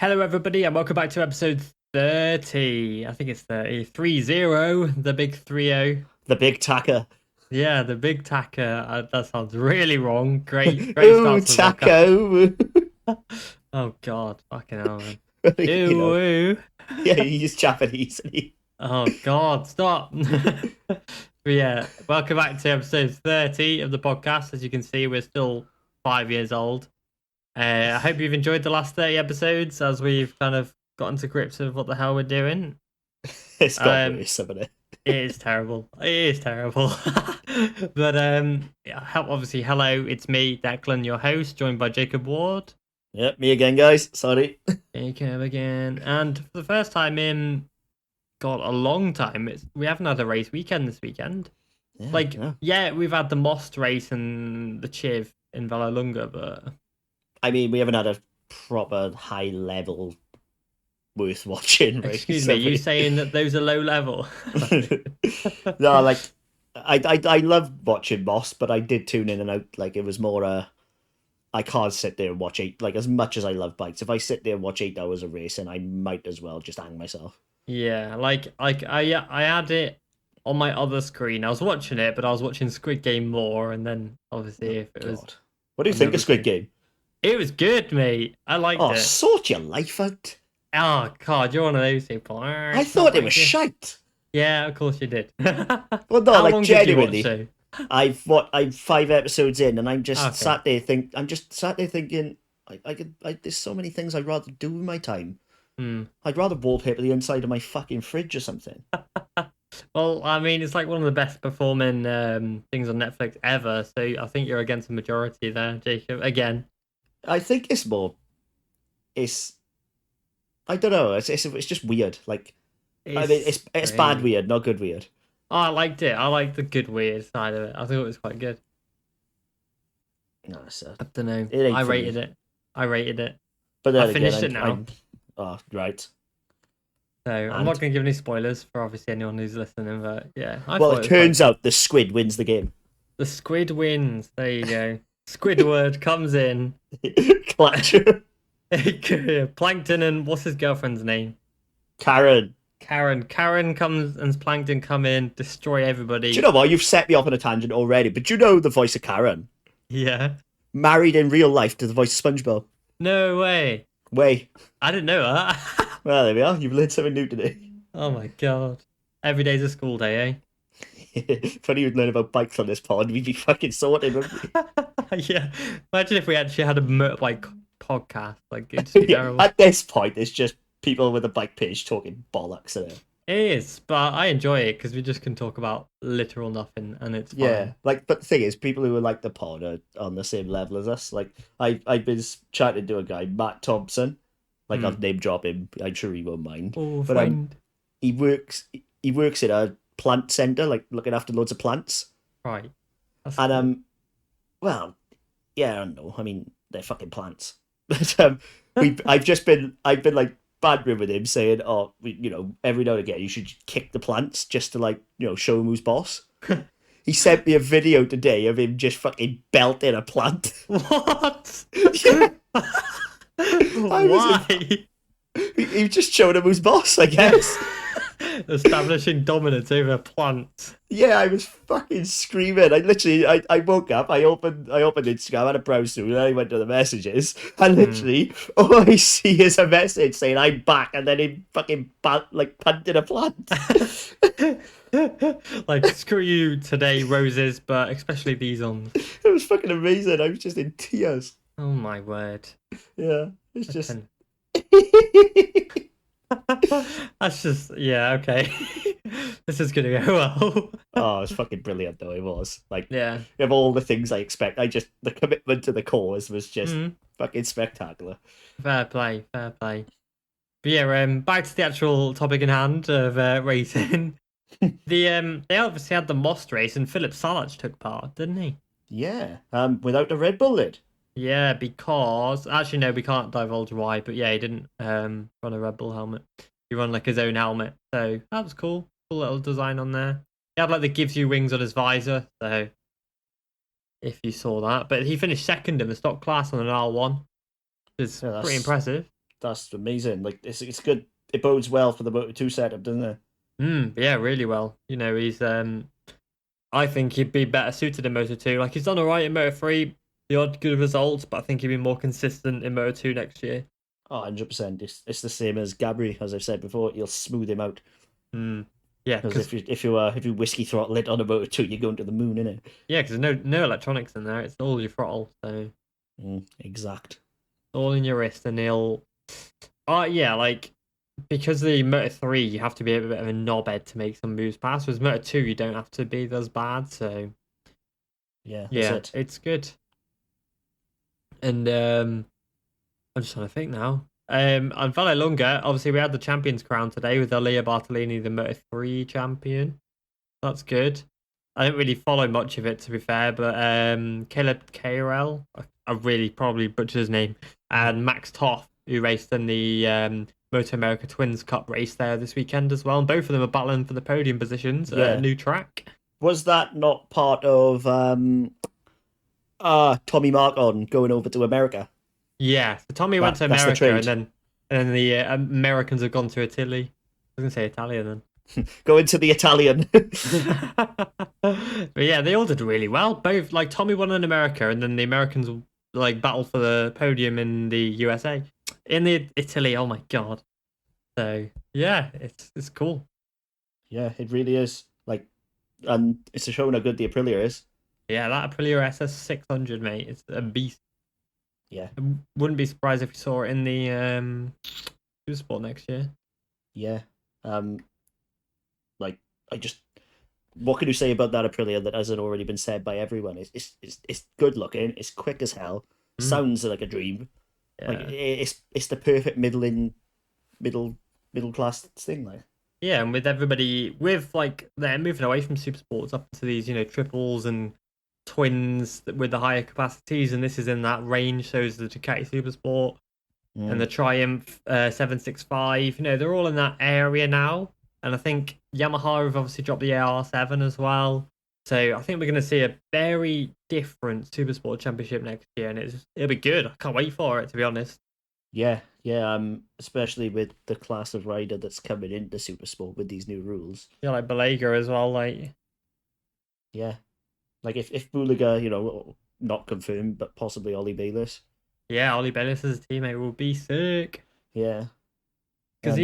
Hello, everybody, and welcome back to episode 30. I think it's 30. 30, the big 30. The big tacker. Yeah, the big tacker. That sounds really wrong. Great Ooh, start to the podcast. taco. Oh, God. Fucking hell, man. You know, Ew. yeah, he's Japanese. Oh, God, stop. But yeah, welcome back to episode 30 of the podcast. As you can see, we're still 5 years old. I hope you've enjoyed the last 30 episodes as we've kind of gotten to grips with what the hell we're doing. It's got worse, haven't it? It is terrible. It is terrible. But yeah, obviously, hello, it's me, Declan, your host, joined by Jacob Ward. Yep, me again, guys. Sorry. Jacob again. And for the first time in, God, a long time, we haven't had a race weekend this weekend. Yeah, We've had the Most race and the Chiv in Vallelunga, but... I mean, we haven't had a proper high level worth watching race. Excuse me, you saying that those are low level? No, like I love watching Moss, but I did tune in and out. Like it was more I can't sit there and watch as much as I love bikes. If I sit there and watch 8 hours of racing, I might as well just hang myself. Yeah, I had it on my other screen. I was watching it, but I was watching Squid Game more, and then obviously if it was... What do you think of Squid Game? It was good, mate. I liked it. Oh, sort your life out. Oh, God, you're one of those people. I thought it was shite. Yeah, of course you did. Well, no, like genuinely. I'm 5 episodes in, and I'm just sat there thinking, there's so many things I'd rather do with my time. I'd rather wallpaper the inside of my fucking fridge or something. Well, I mean, it's like one of the best performing things on Netflix ever. So I think you're against the majority there, Jacob. Again. I think it's I don't know. It's just weird. Like, it's bad weird, not good weird. Oh, I liked it. I liked the good weird side of it. I thought it was quite good. No, so I don't know. I rated it. But then I finished it now. Oh, right. So I'm not going to give any spoilers for obviously anyone who's listening, but yeah. Well, it turns out the squid wins the game. The squid wins. There you go. Squidward comes in. Clutch. Plankton and what's his girlfriend's name? Karen comes and Plankton come in, destroy everybody. Do you know what? You've set me off on a tangent already, but do you know the voice of Karen? Yeah. Married in real life to the voice of SpongeBob. No way. I didn't know that. Well, there we are. You've learned something new today. Oh my God. Every day's a school day, eh? Funny you'd learn about bikes on this pod. We'd be fucking sorted, wouldn't we? Yeah. Imagine if we actually had a motorbike podcast. Like, it'd just be terrible. At this point, it's just people with a bike page talking bollocks in it. It is, but I enjoy it because we just can talk about literal nothing, and it's fun. Yeah. But the thing is, people who like the pod are on the same level as us. Like, I've been chatting to a guy, Matt Thompson. Like, I'll name drop him. I'm sure he won't mind. Oh, but friend. He works at a plant centre, like looking after loads of plants. Right. That's cool. Well, yeah, I don't know. I mean, they're fucking plants. But I've been like bantering with him, saying, "Oh, every now and again you should kick the plants just to show him who's boss." He sent me a video today of him just fucking belting a plant. What? Why? He just showed him who's boss, I guess. Establishing dominance over plants. Yeah, I was fucking screaming. I woke up, I opened Instagram, I had a browse through, and then I went to the messages, and literally all I see is a message saying I'm back, and then he fucking punted a plant. Like, screw you today, roses, but especially these ones. It was fucking amazing. I was just in tears. Oh my word. Yeah, it's just... That's just, yeah, okay. This is gonna go well. Oh, it's fucking brilliant though. It was yeah, of all the things I expect, the commitment to the cause was just fucking spectacular. Fair play. But yeah, back to the actual topic in hand of racing. They obviously had the Most race, and Philip Salich took part, didn't he? Yeah, without the Red Bull lid. Yeah, because actually no, we can't divulge why, but yeah, he didn't run a Red Bull helmet. He ran like his own helmet, so that was cool. Cool little design on there. He had like the gives you wings on his visor, so if you saw that. But he finished second in the stock class on an R1, which is pretty impressive. that's amazing. Like it's good. It bodes well for the Moto2 setup, doesn't it? Yeah, really well. He's I think he'd be better suited in Moto2. Like he's done alright in Moto3, the odd good results, but I think he'd be more consistent in Moto2 next year. Oh, 100%. It's the same as Gabri, as I've said before. You'll smooth him out. Yeah, because if you whiskey throttle it on a Moto2, you're going to the moon, innit? Yeah, because there's no electronics in there. It's all your throttle, so exact. All in your wrist, and he'll. Yeah, like because the Moto3, you have to be a bit of a knobhead to make some moves past. Whereas Moto2, you don't have to be as bad. So yeah, it's good. And I'm just trying to think now. And Valle Lunga, obviously we had the Champions Crown today with Elia Bartolini, the Moto3 champion. That's good. I didn't really follow much of it, to be fair, but Caleb Carell, I really probably butchered his name, and Max Toff, who raced in the Moto America Twins Cup race there this weekend as well, and both of them are battling for the podium positions at a new track. Was that not part of Tommy Marcon going over to America? Yeah, so Tommy went to America, and then the Americans have gone to Italy. I was going to say Italian then. Go into the Italian. But yeah, they all did really well. Both, like Tommy won in America, and then the Americans like battled for the podium in the USA. In the Italy, oh my god. So yeah, it's cool. Yeah, it really is. Like, and it's a showing how good the Aprilia is. Yeah, that Aprilia SS 600, mate, it's a beast. Yeah, I wouldn't be surprised if you saw it in the Super Sport next year. Yeah, like what can you say about that Aprilia that hasn't already been said by everyone? It's good looking. It's quick as hell. Sounds like a dream. Yeah. Like it's the perfect middle class thing, like. Yeah, and with everybody, like they're moving away from super sports up to these, triples and twins with the higher capacities, and this is in that range. So is the Ducati Super Sport and the Triumph 765. They're all in that area now, and I think Yamaha have obviously dropped the AR7 as well. So I think we're going to see a very different Super Sport Championship next year, and it'll be good. I can't wait for it, to be honest. Yeah, especially with the class of rider that's coming into Super Sport with these new rules. Yeah, like Balaga as well, like. Yeah, like if Bulaga, not confirmed, but possibly Ollie Bayliss. Yeah, Ollie Bayliss as a teammate will be sick. Yeah, because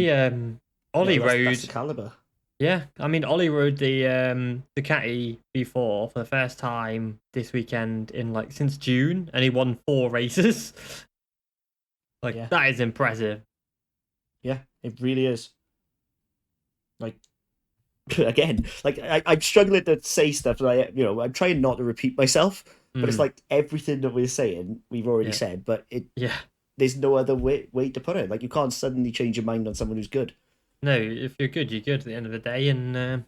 Ollie rode. That's the caliber. Yeah, I mean Ollie rode the Ducati V4 for the first time this weekend since June, and he won 4 races. That is impressive. Yeah, it really is. Like, again, I'm struggling to say stuff. I'm trying not to repeat myself, but it's like everything that we're saying, we've already said. But there's no other way to put it. Like, you can't suddenly change your mind on someone who's good. No, if you're good, you're good at the end of the day, and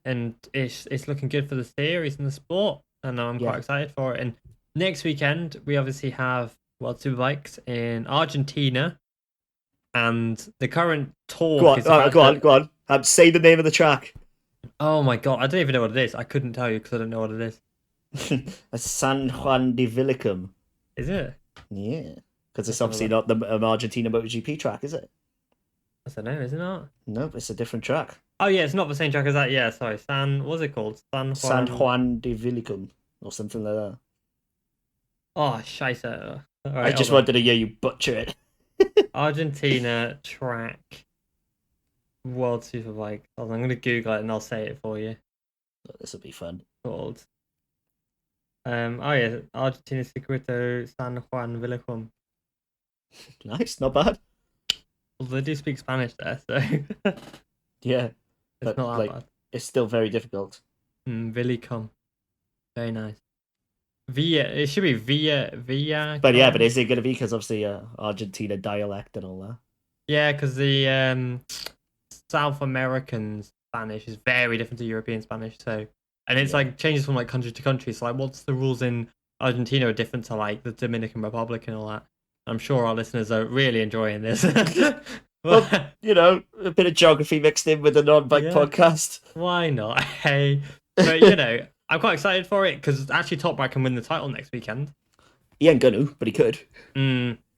and it's looking good for the series and the sport, and I'm quite excited for it. And next weekend, we obviously have World Superbikes in Argentina, and the current talk Go on. Say the name of the track. Oh my god, I don't even know what it is. I couldn't tell you because I don't know what it is. San Juan de Villicum. Is it? Yeah, because it's obviously not the Argentina MotoGP track, is it? I don't know, is it not? No, it's a different track. Oh yeah, it's not the same track as that. Yeah, sorry. What's it called? San Juan de Villicum or something like that. Oh, scheisse. Right, I just wanted to hear you butcher it. Argentina track World Superbike. I'm going to Google it and I'll say it for you. This will be fun. Called. Argentina Circuito San Juan Villicum. Nice, not bad. Well, they do speak Spanish there, so yeah, it's not that bad. It's still very difficult. Villicum, very nice. It should be Villa. But yeah, but is it going to be because obviously Argentina dialect and all that? Yeah, because the South American Spanish is very different to European Spanish. So, and it's changes from country to country. So what's the rules in Argentina are different to the Dominican Republic and all that. I'm sure our listeners are really enjoying this. Well, a bit of geography mixed in with the non-bike podcast. Why not? Hey, but I'm quite excited for it because actually Top Bike can win the title next weekend. He ain't gonna, but he could.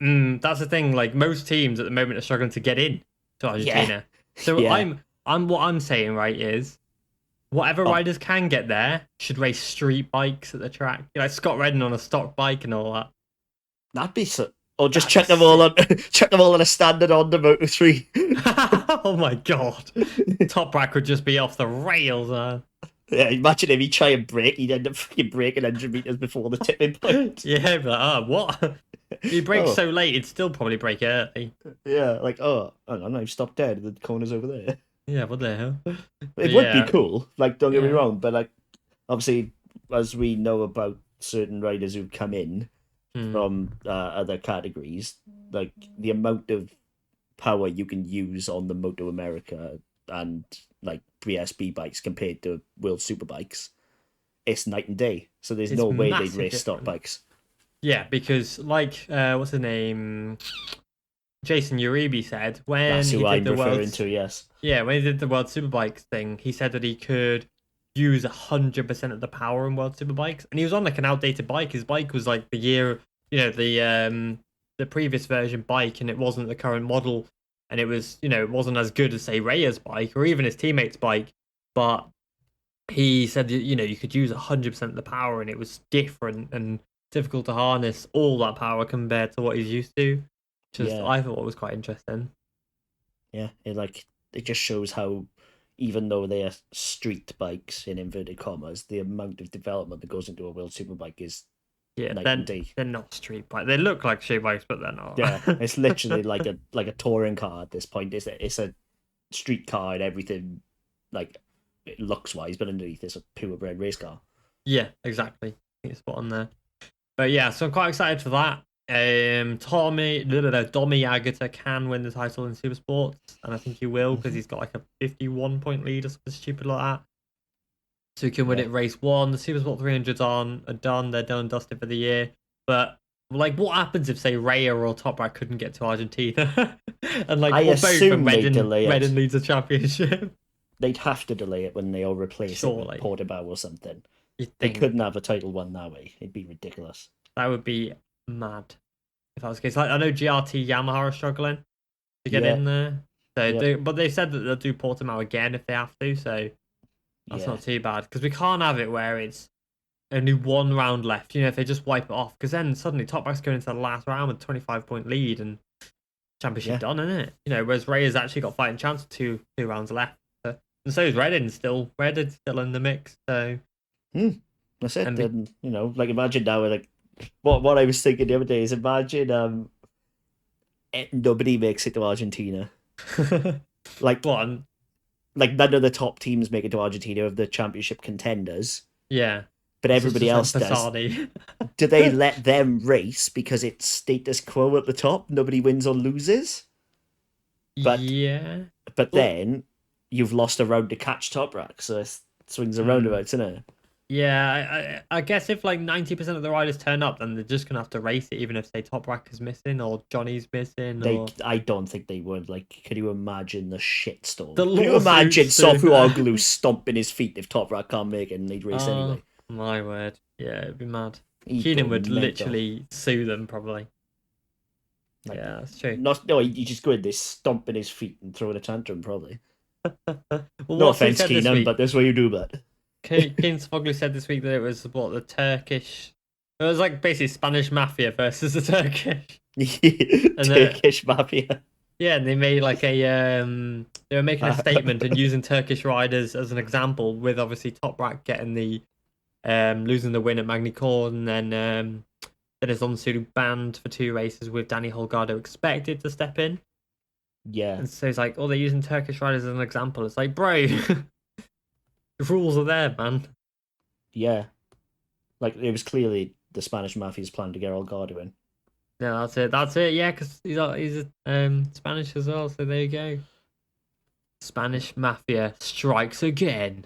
That's the thing. Like most teams at the moment are struggling to get in to Argentina. So Yeah. what I'm saying right is whatever Oh, riders can get there should race street bikes at the track. Like Scott Redden on a stock bike and all that. that'd be so. Or just That'd be chuck them all sick. on, chuck them all on a standard on the Moto 3. Oh my god. Top rack would just be off the rails, man. Yeah, imagine if he try and brake, he'd end up fucking braking 100 meters before the tipping point. Yeah, but what? He brakes Oh. so late, it'd still probably break early. Yeah, like, oh, hang on, I've stopped dead. The corner's over there. Yeah, what the hell? It would Yeah. be cool. Like, don't get me Yeah. wrong, but like, obviously, as we know about certain riders who've come in from other categories, like the amount of power you can use on the Moto America and like BSB bikes compared to World Superbikes, it's night and day. So there's It's no way they'd massive race stock difference. bikes. Yeah, because like what's his name? Jason Uribe said when That's he who did I'm the referring to. Yes. Yeah, when he did the World Superbikes thing, he said that he could use 100% of the power in World Superbikes, and he was on like an outdated bike. His bike was like the previous version bike, and it wasn't the current model, and it was it wasn't as good as say Raya's bike or even his teammate's bike, but he said that, you could use 100% of the power, and it was different and difficult to harness all that power compared to what he's used to. Just Yeah. I thought was quite interesting. Yeah, it just shows how, even though they are street bikes in inverted commas, the amount of development that goes into a World Superbike is Yeah, night and day. they're not street bikes. They look like street bikes, but they're not. Yeah, it's literally like a touring car at this point. It's a street car and everything, like looks wise, but underneath it's a purebred race car. Yeah, exactly. I think it's spot on there. But yeah, so I'm quite excited for that. Domi Agata can win the title in Super Sports, and I think he will because he's got like a 51-point lead or something stupid like that. So he can win it race one. The Super Sport 300s are done. They're done and dusted for the year. But like, what happens if say Raya or Toprak couldn't get to Argentina? And like, I or both, assume and they'd delay it. Redden leads a championship. They'd have to delay it when they all replace it Surely. with Portimao or something. You'd They think couldn't have a title won that way. It'd be ridiculous. that would be mad if that was the case. Like, I know GRT Yamaha are struggling to get Yeah. in there. So Yeah. but they said that they'll do Portimao again if they have to. So that's not too bad, because we can't have it where it's only one round left. If they just wipe it off, because then suddenly Top Rack's going into the last round with 25-point lead and championship done, isn't it? Whereas Ray has actually got fighting chance with two rounds left, and so is Reddin's still in the mix. So That's it. And Then like imagine now, like what I was thinking the other day is imagine nobody makes it to Argentina. Like one, like none of the top teams make it to Argentina of the championship contenders, yeah. but everybody else Just like does. Fasani. Do they let them race because it's status quo at the top? Nobody wins or loses. But- yeah. But Well- then you've lost a round to catch Top Rack, so it swings around about, isn't it? Yeah, I guess if like 90% of the riders turn up, then they're just gonna have to race it, even if say Top Rack is missing or Johnny's missing. I don't think they would. Like, could you imagine the shitstorm? The Could you lawsuits imagine too. Sofu Oglu stomping his feet if Top Rack can't make it and they'd race anyway? My word. Yeah, it'd be mad. He'd Keenan go would mental. literally sue them, probably. Like, Yeah, that's true. He just go in there stomping his feet and throwing a tantrum, probably. Well, No what's he offense, said this Keenan, week? but that's what you do, but. Keenan Spogli said this week that it was the Turkish. It was like basically Spanish mafia versus the Turkish. Turkish mafia. Yeah, and they made like they were making a statement and using Turkish riders as an example, with obviously Top Rack getting the losing the win at Magny Court, and then it's Onsu banned for 2 races with Danny Holgado expected to step in. Yeah. And so it's like, they're using Turkish riders as an example. It's like, bro, the rules are there, man. Yeah. Like, it was clearly the Spanish mafia's plan to get Holgado in. Yeah, that's it. Yeah, because he's Spanish as well. So there you go. Spanish mafia strikes again.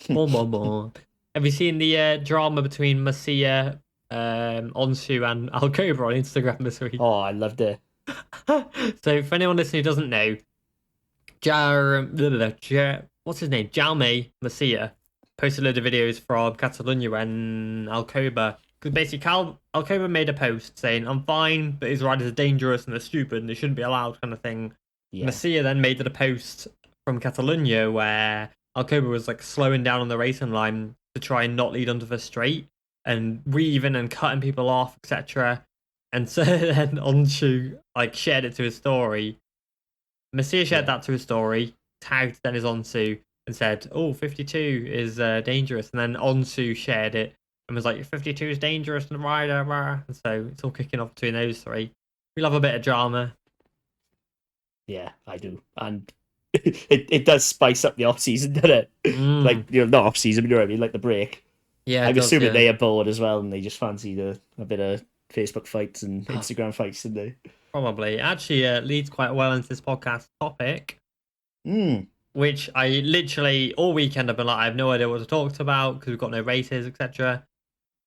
More. Have you seen the drama between Masia, Onsu, and Alcoba on Instagram this week? Oh, I loved it. So for anyone listening who doesn't know, what's his name? Jaume Masia posted a load of videos from Catalonia when Alcoba Because basically, Alcoba made a post saying, "I'm fine, but his riders are dangerous and they're stupid and they shouldn't be allowed," kind of thing. Yeah. Masia then made it a post from Catalonia where Alcoba was like slowing down on the racing line to try and not lead onto the straight and weaving and cutting people off, etc. And so then Onshu like shared it to his story. Masia shared that to his story, tagged Dennis Onsu, and said, "Oh, 52 is dangerous." And then Onsu shared it and was like, "52 is dangerous and rider." And so it's all kicking off between those three. We love a bit of drama. Yeah, I do. And it does spice up the off season, doesn't it? Like, not off season, but you know what I mean, like the break. Yeah, I'm assuming they are bored as well and they just fancy a bit of Facebook fights and Instagram fights, didn't they? Probably. Actually, leads quite well into this podcast topic, which I literally all weekend I've been like, I have no idea what to talk about because we've got no races, etc.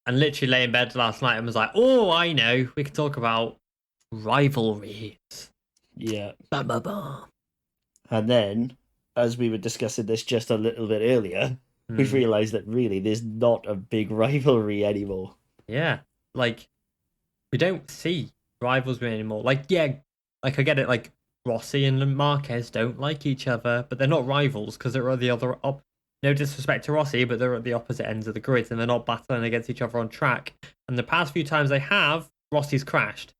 And literally lay in bed last night and was like, "Oh, I know, we can talk about rivalries." Yeah. Bah, bah, bah. And then, as we were discussing this just a little bit earlier, we've realised that really there's not a big rivalry anymore. Yeah, like we don't see rivalry anymore. Like, yeah, like I get it. Like Rossi and Marquez don't like each other, but they're not rivals because they're at the other. No disrespect to Rossi, but they're at the opposite ends of the grid and they're not battling against each other on track. And the past few times they have, Rossi's crashed.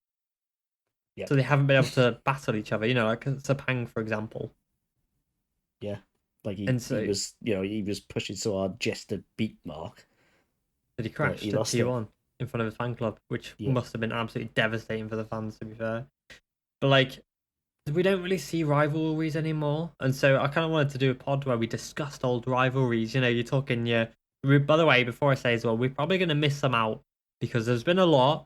Yeah. So they haven't been able to battle each other. You know, like Sepang, for example. Yeah. Like he was pushing so hard just to beat Mark. That he crashed at T1 in front of his fan club, which must have been absolutely devastating for the fans, to be fair. But like, we don't really see rivalries anymore, and so I kind of wanted to do a pod where we discussed old rivalries. You know, you're talking. By the way, before I say as well, we're probably going to miss some out because there's been a lot,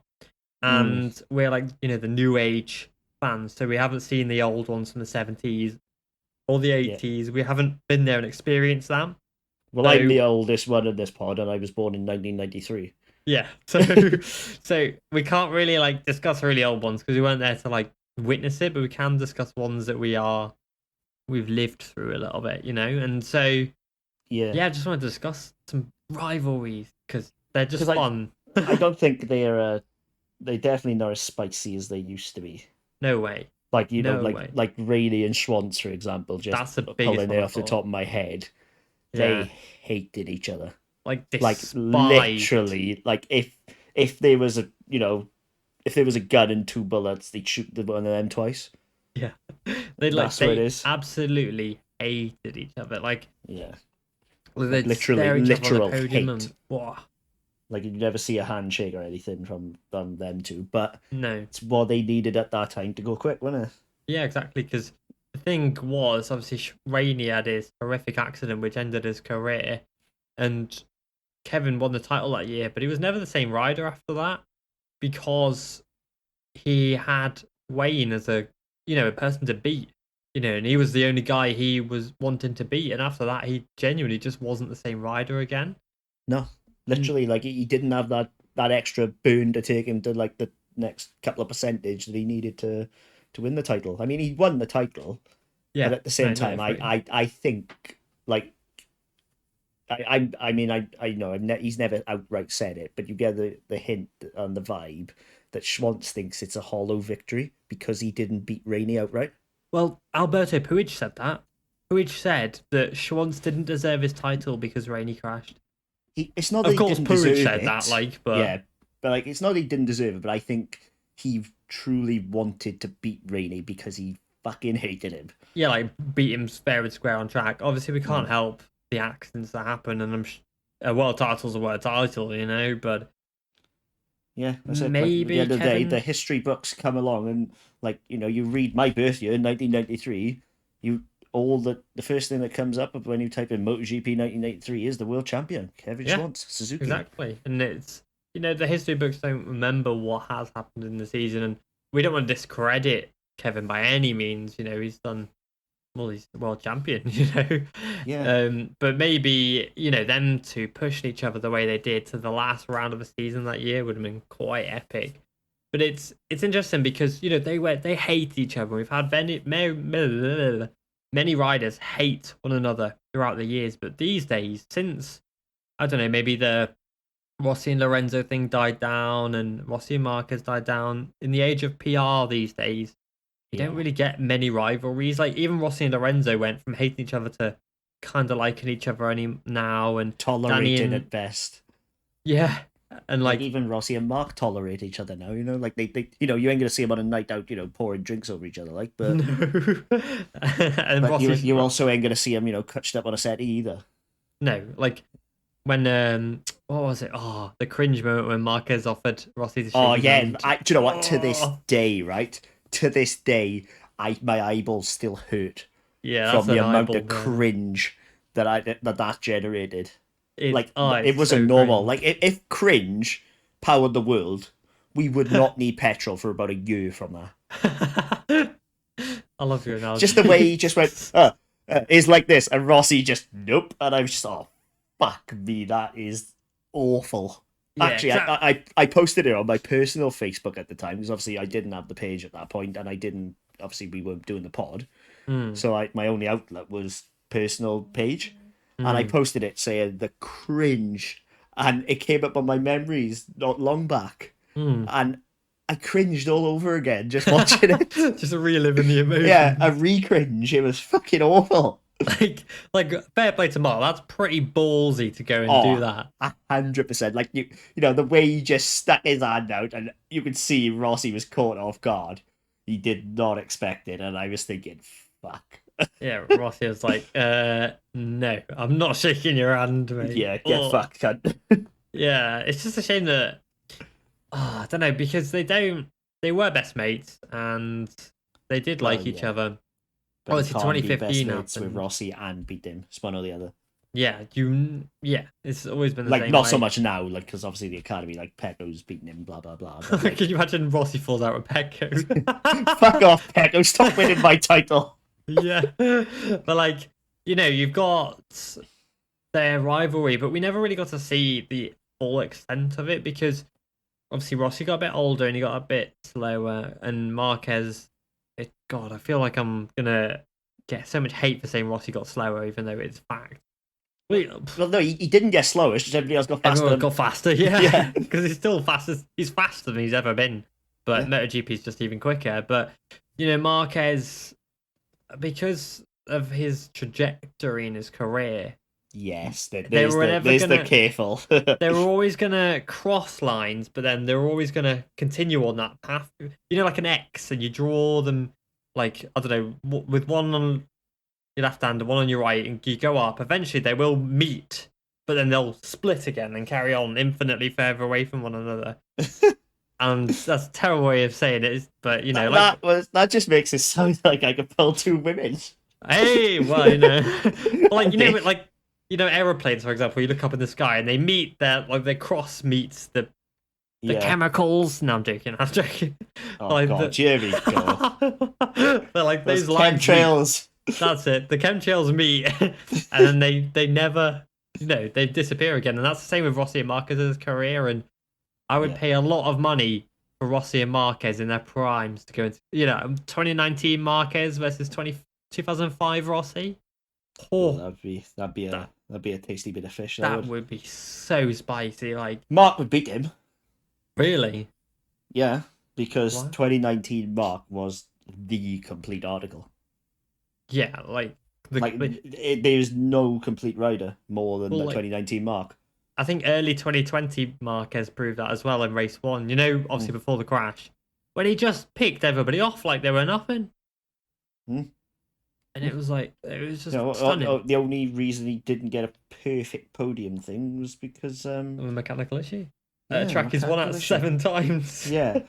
and we're like, the new age fans, so we haven't seen the old ones from the 70s or the 80s. We haven't been there and experienced them. Well, I'm the oldest one in this pod, and I was born in 1993. Yeah, so we can't really like discuss really old ones because we weren't there to like witness it, but we can discuss ones that we've lived through a little bit, and so I just want to discuss some rivalries because they're just fun. I don't think they're definitely not as spicy as they used to be. No way. Like like Rainey and Schwantz, for example, just that's the pulling it off the top of my head. They hated each other. Like literally, like if there was a gun and 2 bullets, they'd shoot one of them twice. Yeah, they absolutely hated each other. Like they'd literal hate. And, like you'd never see a handshake or anything from them two, but no, it's what they needed at that time to go quick, wasn't it? Yeah, exactly. Because the thing was, obviously, Rainey had his horrific accident which ended his career, and Kevin won the title that year, but he was never the same rider after that because he had Wayne as a person to beat, and he was the only guy he was wanting to beat, and after that he genuinely just wasn't the same rider again. No, literally, like he didn't have that extra boon to take him to like the next couple of percentage that he needed to win the title. I mean, he won the title, but at the same time, I think like. I mean, he's never outright said it, but you get the hint and the vibe that Schwantz thinks it's a hollow victory because he didn't beat Rainey outright. Well, Alberto Puig said that. Puig said that Schwantz didn't deserve his title because Rainey crashed. It's not that he didn't deserve it. But it's not that he didn't deserve it, but I think he truly wanted to beat Rainey because he fucking hated him. Yeah, like beat him fair and square on track. Obviously, we can't help the accidents that happen, and a world title's a world title, but that's it. Maybe at the end of the day, the history books come along, and you read my birth year, 1993. The first thing that comes up when you type in MotoGP 1993 is the world champion Kevin Schwantz, Suzuki. Exactly, and it's the history books don't remember what has happened in the season, and we don't want to discredit Kevin by any means. He's done. Well, he's the world champion, Yeah. But maybe, them to push each other the way they did to the last round of the season that year would have been quite epic. But it's interesting because, they hate each other. We've had many riders hate one another throughout the years. But these days, since, I don't know, maybe the Rossi and Lorenzo thing died down, and Rossi and Marquez died down. In the age of PR these days, you don't really get many rivalries. Like even Rossi and Lorenzo went from hating each other to kind of liking each other any now, and Danny Tolerated and at best. yeah, and Like like even Rossi and Mark tolerate each other now, like they you ain't gonna see them on a night out, pouring drinks over each other, like, but no, and but Rossi's you also ain't gonna see them, touched up on a set either. no, like when what was it? Oh, the cringe moment when Marquez offered Rossi to shake Oh his yeah, hand. do you know what? To this Oh, day, right? To this day, my eyeballs still hurt yeah, that's from the an amount eyeball of burner. cringe that generated. It's Like it it's wasn't so normal. cringe. Like if cringe powered the world, we would not need petrol for about a year from that. I love your Just the way analogy. he just went, is like this, and Rossi just nope, and I was just, oh fuck me, that is awful. Yeah, Actually, I posted it on my personal Facebook at the time because obviously I didn't have the page at that point, and I didn't, obviously we weren't doing the pod, mm, so my only outlet was personal page, and I mm. posted it saying the cringe, and it came up on my memories not long back, Mm. and I cringed all over again just watching it. Just reliving the Yeah, a emotions. re-cringe. It was fucking awful. Like fair play to Mark. That's pretty ballsy to go and do Oh, that. 100%. Like the way he just stuck his hand out, and you could see Rossi was caught off guard. He did not expect it, and I was thinking, "Fuck." Yeah, Rossi was like, no, I'm not shaking your hand, mate. Yeah, get Oh, fucked, cunt. yeah, it's just a shame that I don't know because they were best mates and they did Well, like each yeah, other. but he Obviously, can't be best 2015 mates with happened. Rossi and beat him. It's one or the other. Yeah, it's always been the Like same not so way. much now, like because obviously the academy, like Pecco's beating him, blah blah blah. But like, Can you imagine Rossi falls out with Pecco? fuck off, Pecco! Stop winning my title. Yeah, but like you've got their rivalry, but we never really got to see the full extent of it because obviously Rossi got a bit older and he got a bit slower, and Marquez. God, I feel like I'm gonna get so much hate for saying Rossi got slower, even though it's fact. Well, no, he didn't get slower. It's just everybody else got Everyone faster. got faster, Yeah, yeah, because he's still fastest. He's faster than he's ever been, but yeah. MotoGP is just even quicker. But Marquez, because of his trajectory in his career, Yes, they were never there's the gonna. careful. They were always gonna cross lines, but then they were always gonna continue on that path. Like an X, and you draw them like I don't know, with one on your left hand and one on your right, and you go up. Eventually, they will meet, but then they'll split again and carry on infinitely further away from one another. And that's a terrible way of saying it, but that just makes it sound like I could pull two women. hey, well, like Nick. like aeroplanes, for example. You look up in the sky and they meet their cross meets the Yeah. chemicals. No, I'm joking. I'm joking. Oh Like god, here we go. but like Those those lines meet. chemtrails. That's it. The chemtrails meet, and then they never, they disappear again. And that's the same with Rossi and Marquez's career. And I would Yeah. pay a lot of money for Rossi and Marquez in their primes to go into, 2019 Marquez versus 2005 Rossi. Oh, Oh, that'd be a tasty bit of fish. that would be so spicy. Like, Mark would beat him. really? Yeah, because What? 2019 Mark was the complete article. Yeah, like There's no complete rider more than the like 2019 Mark. I think early 2020 Marquez proved that as well in race one. Obviously before the crash, when he just picked everybody off like they were nothing. Mm. And it was just You know, stunning. the only reason he didn't get a perfect podium thing was because A mechanical issue. yeah, Track he's won mechanical at issue. 7 times. Yeah,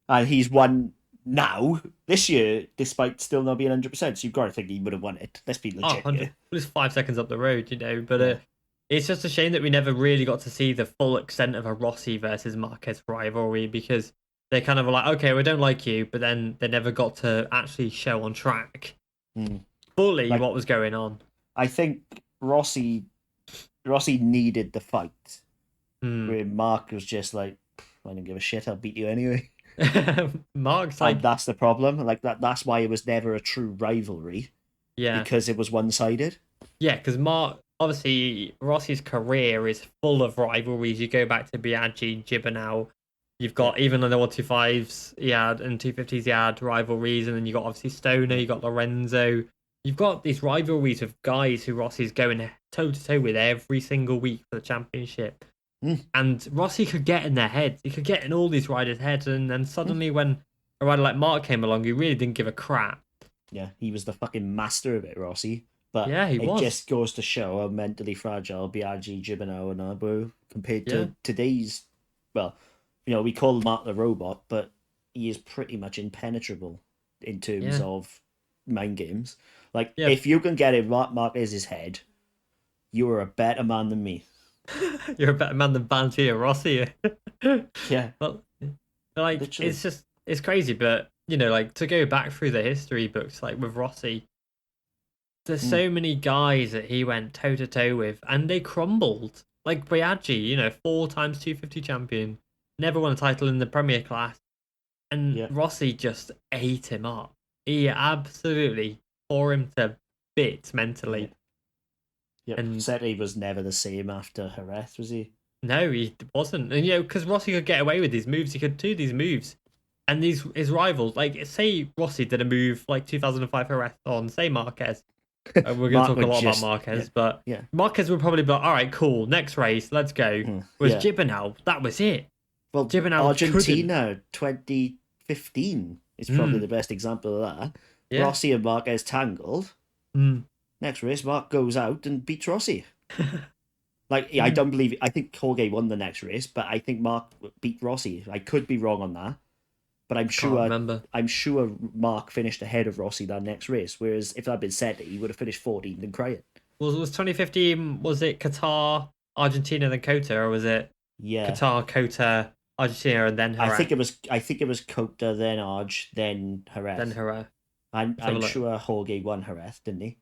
and he's won now this year despite still not being 100%. So you've got to think he would have won it. Let's be Oh, legit. 100. Here. It was 5 seconds up the road, But Yeah. it's just a shame that we never really got to see the full extent of a Rossi versus Marquez rivalry because they kind of were like, okay, we don't like you, but then they never got to actually show on track fully what was going on. I think Rossi needed the fight, where Mark was just like, I don't give a shit. I'll beat you anyway. Mark's And that's the problem. Like that's why it was never a true rivalry. yeah, Because it was one-sided. yeah, because Mark obviously Rossi's career is full of rivalries. You go back to Biaggi, Gibernau. You've got even on the 125s he had and 250s he had rivalries, and then you got obviously Stoner, you got Lorenzo. You've got these rivalries of guys who Rossi's going toe to toe with every single week for the championship. And Rossi could get in their heads. He could get in all these riders' heads, and then suddenly when a rider like Mark came along, he really didn't give a crap. Yeah, he was the fucking master of it, Rossi. But Yeah, he it was. just goes to show how mentally fragile Biaggi, Gibernau, and I were compared to today's. Well, we call Mark the robot, but he is pretty much impenetrable in terms of mind games. Like, if you can get in Mark Marquez's head, you are a better man than me. You're a better man than Bantier Rossi. Yeah. But like, literally. it's crazy, but like to go back through the history books, like with Rossi, there's so many guys that he went toe to toe with, and they crumbled. Like Biaggi, 4 times 250 champion, never won a title in the Premier class, and Rossi just ate him up. He absolutely tore him to bits mentally. Yeah, and said he was never the same after Jerez, was he? No, he wasn't. And because Rossi could get away with these moves, he could do these moves. And his rivals, like say Rossi did a move like 2005 Jerez on, say Marquez. We're going to talk a lot about Marquez, but Marquez would probably be like, all right, cool, next race, let's go. Whereas Gibernau, that was it. Well, Gibernau Argentina 2015 is probably the best example of that. Yeah. Rossi and Marquez tangled. Next race, Mark goes out and beats Rossi. I don't believe it. I think Jorge won the next race, but I think Mark beat Rossi. I could be wrong on that, but I'm sure Mark finished ahead of Rossi that next race. Whereas if that had been said, he would have finished 14th and crying. Was 2015? Was it Qatar, Argentina, then Cota, or was it Qatar, Cota, Argentina, and then Jerez? I think it was Cota, then Arj, then Jerez. I'm sure Jorge won Jerez, didn't he?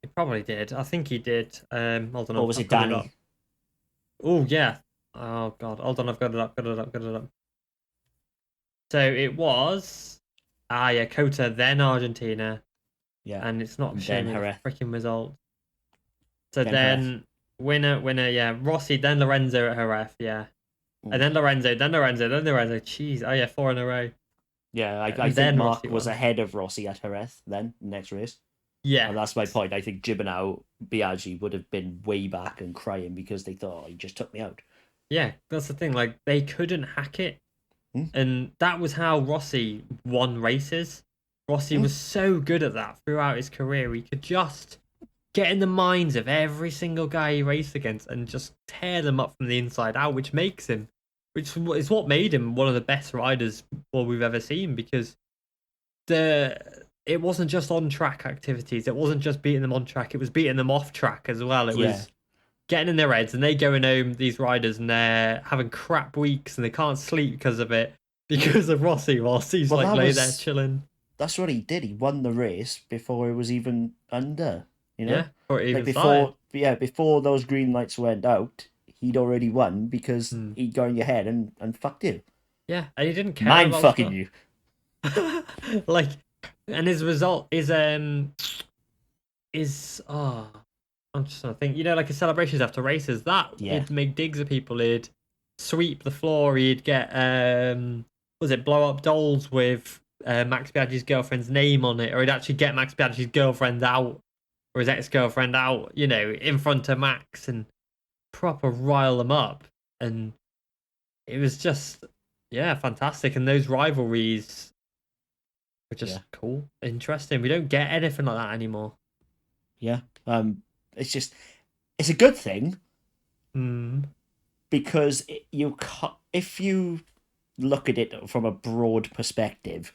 He probably did. I think he did. Hold on. Or was it Danny? Oh, yeah. Oh, God. Hold on. I've got it up. So it was... Cota, then Argentina. Yeah. And it's not showing the freaking result. So then winner, yeah. Rossi, then Lorenzo at Jerez, yeah. And then Lorenzo. Jeez. Oh, yeah, 4 in a row. Yeah, I think Mark was ahead of Rossi at Jerez then, next race. Yeah. And that's my point. I think Gibernau, Biaggi would have been way back and crying because they thought, he just took me out. Yeah, that's the thing. Like, they couldn't hack it. And that was how Rossi won races. Rossi was so good at that throughout his career. He could just get in the minds of every single guy he raced against and just tear them up from the inside out, which is what made him one of the best riders we've ever seen, because it wasn't just on track activities. It wasn't just beating them on track. It was beating them off track as well. It was getting in their heads, and they going home, these riders, and they're having crap weeks and they can't sleep because of it, because of Rossi, whilst he's lay there chilling. That's what he did. He won the race before it was even under, Yeah, before it even started. Before those green lights went out, he'd already won because he'd go in your head and fucked you. Yeah, and he didn't care about fucking you. And his result is I'm just trying to think. Like his celebrations after races, he'd make digs at people. He'd sweep the floor. He'd get blow up dolls with Max Biaggi's girlfriend's name on it, or he'd actually get Max Biaggi's girlfriend out, or his ex-girlfriend out, in front of Max, and proper rile them up. And it was just fantastic. And those rivalries were just cool, interesting. We don't get anything like that anymore. Yeah. It's a good thing. Because if you look at it from a broad perspective,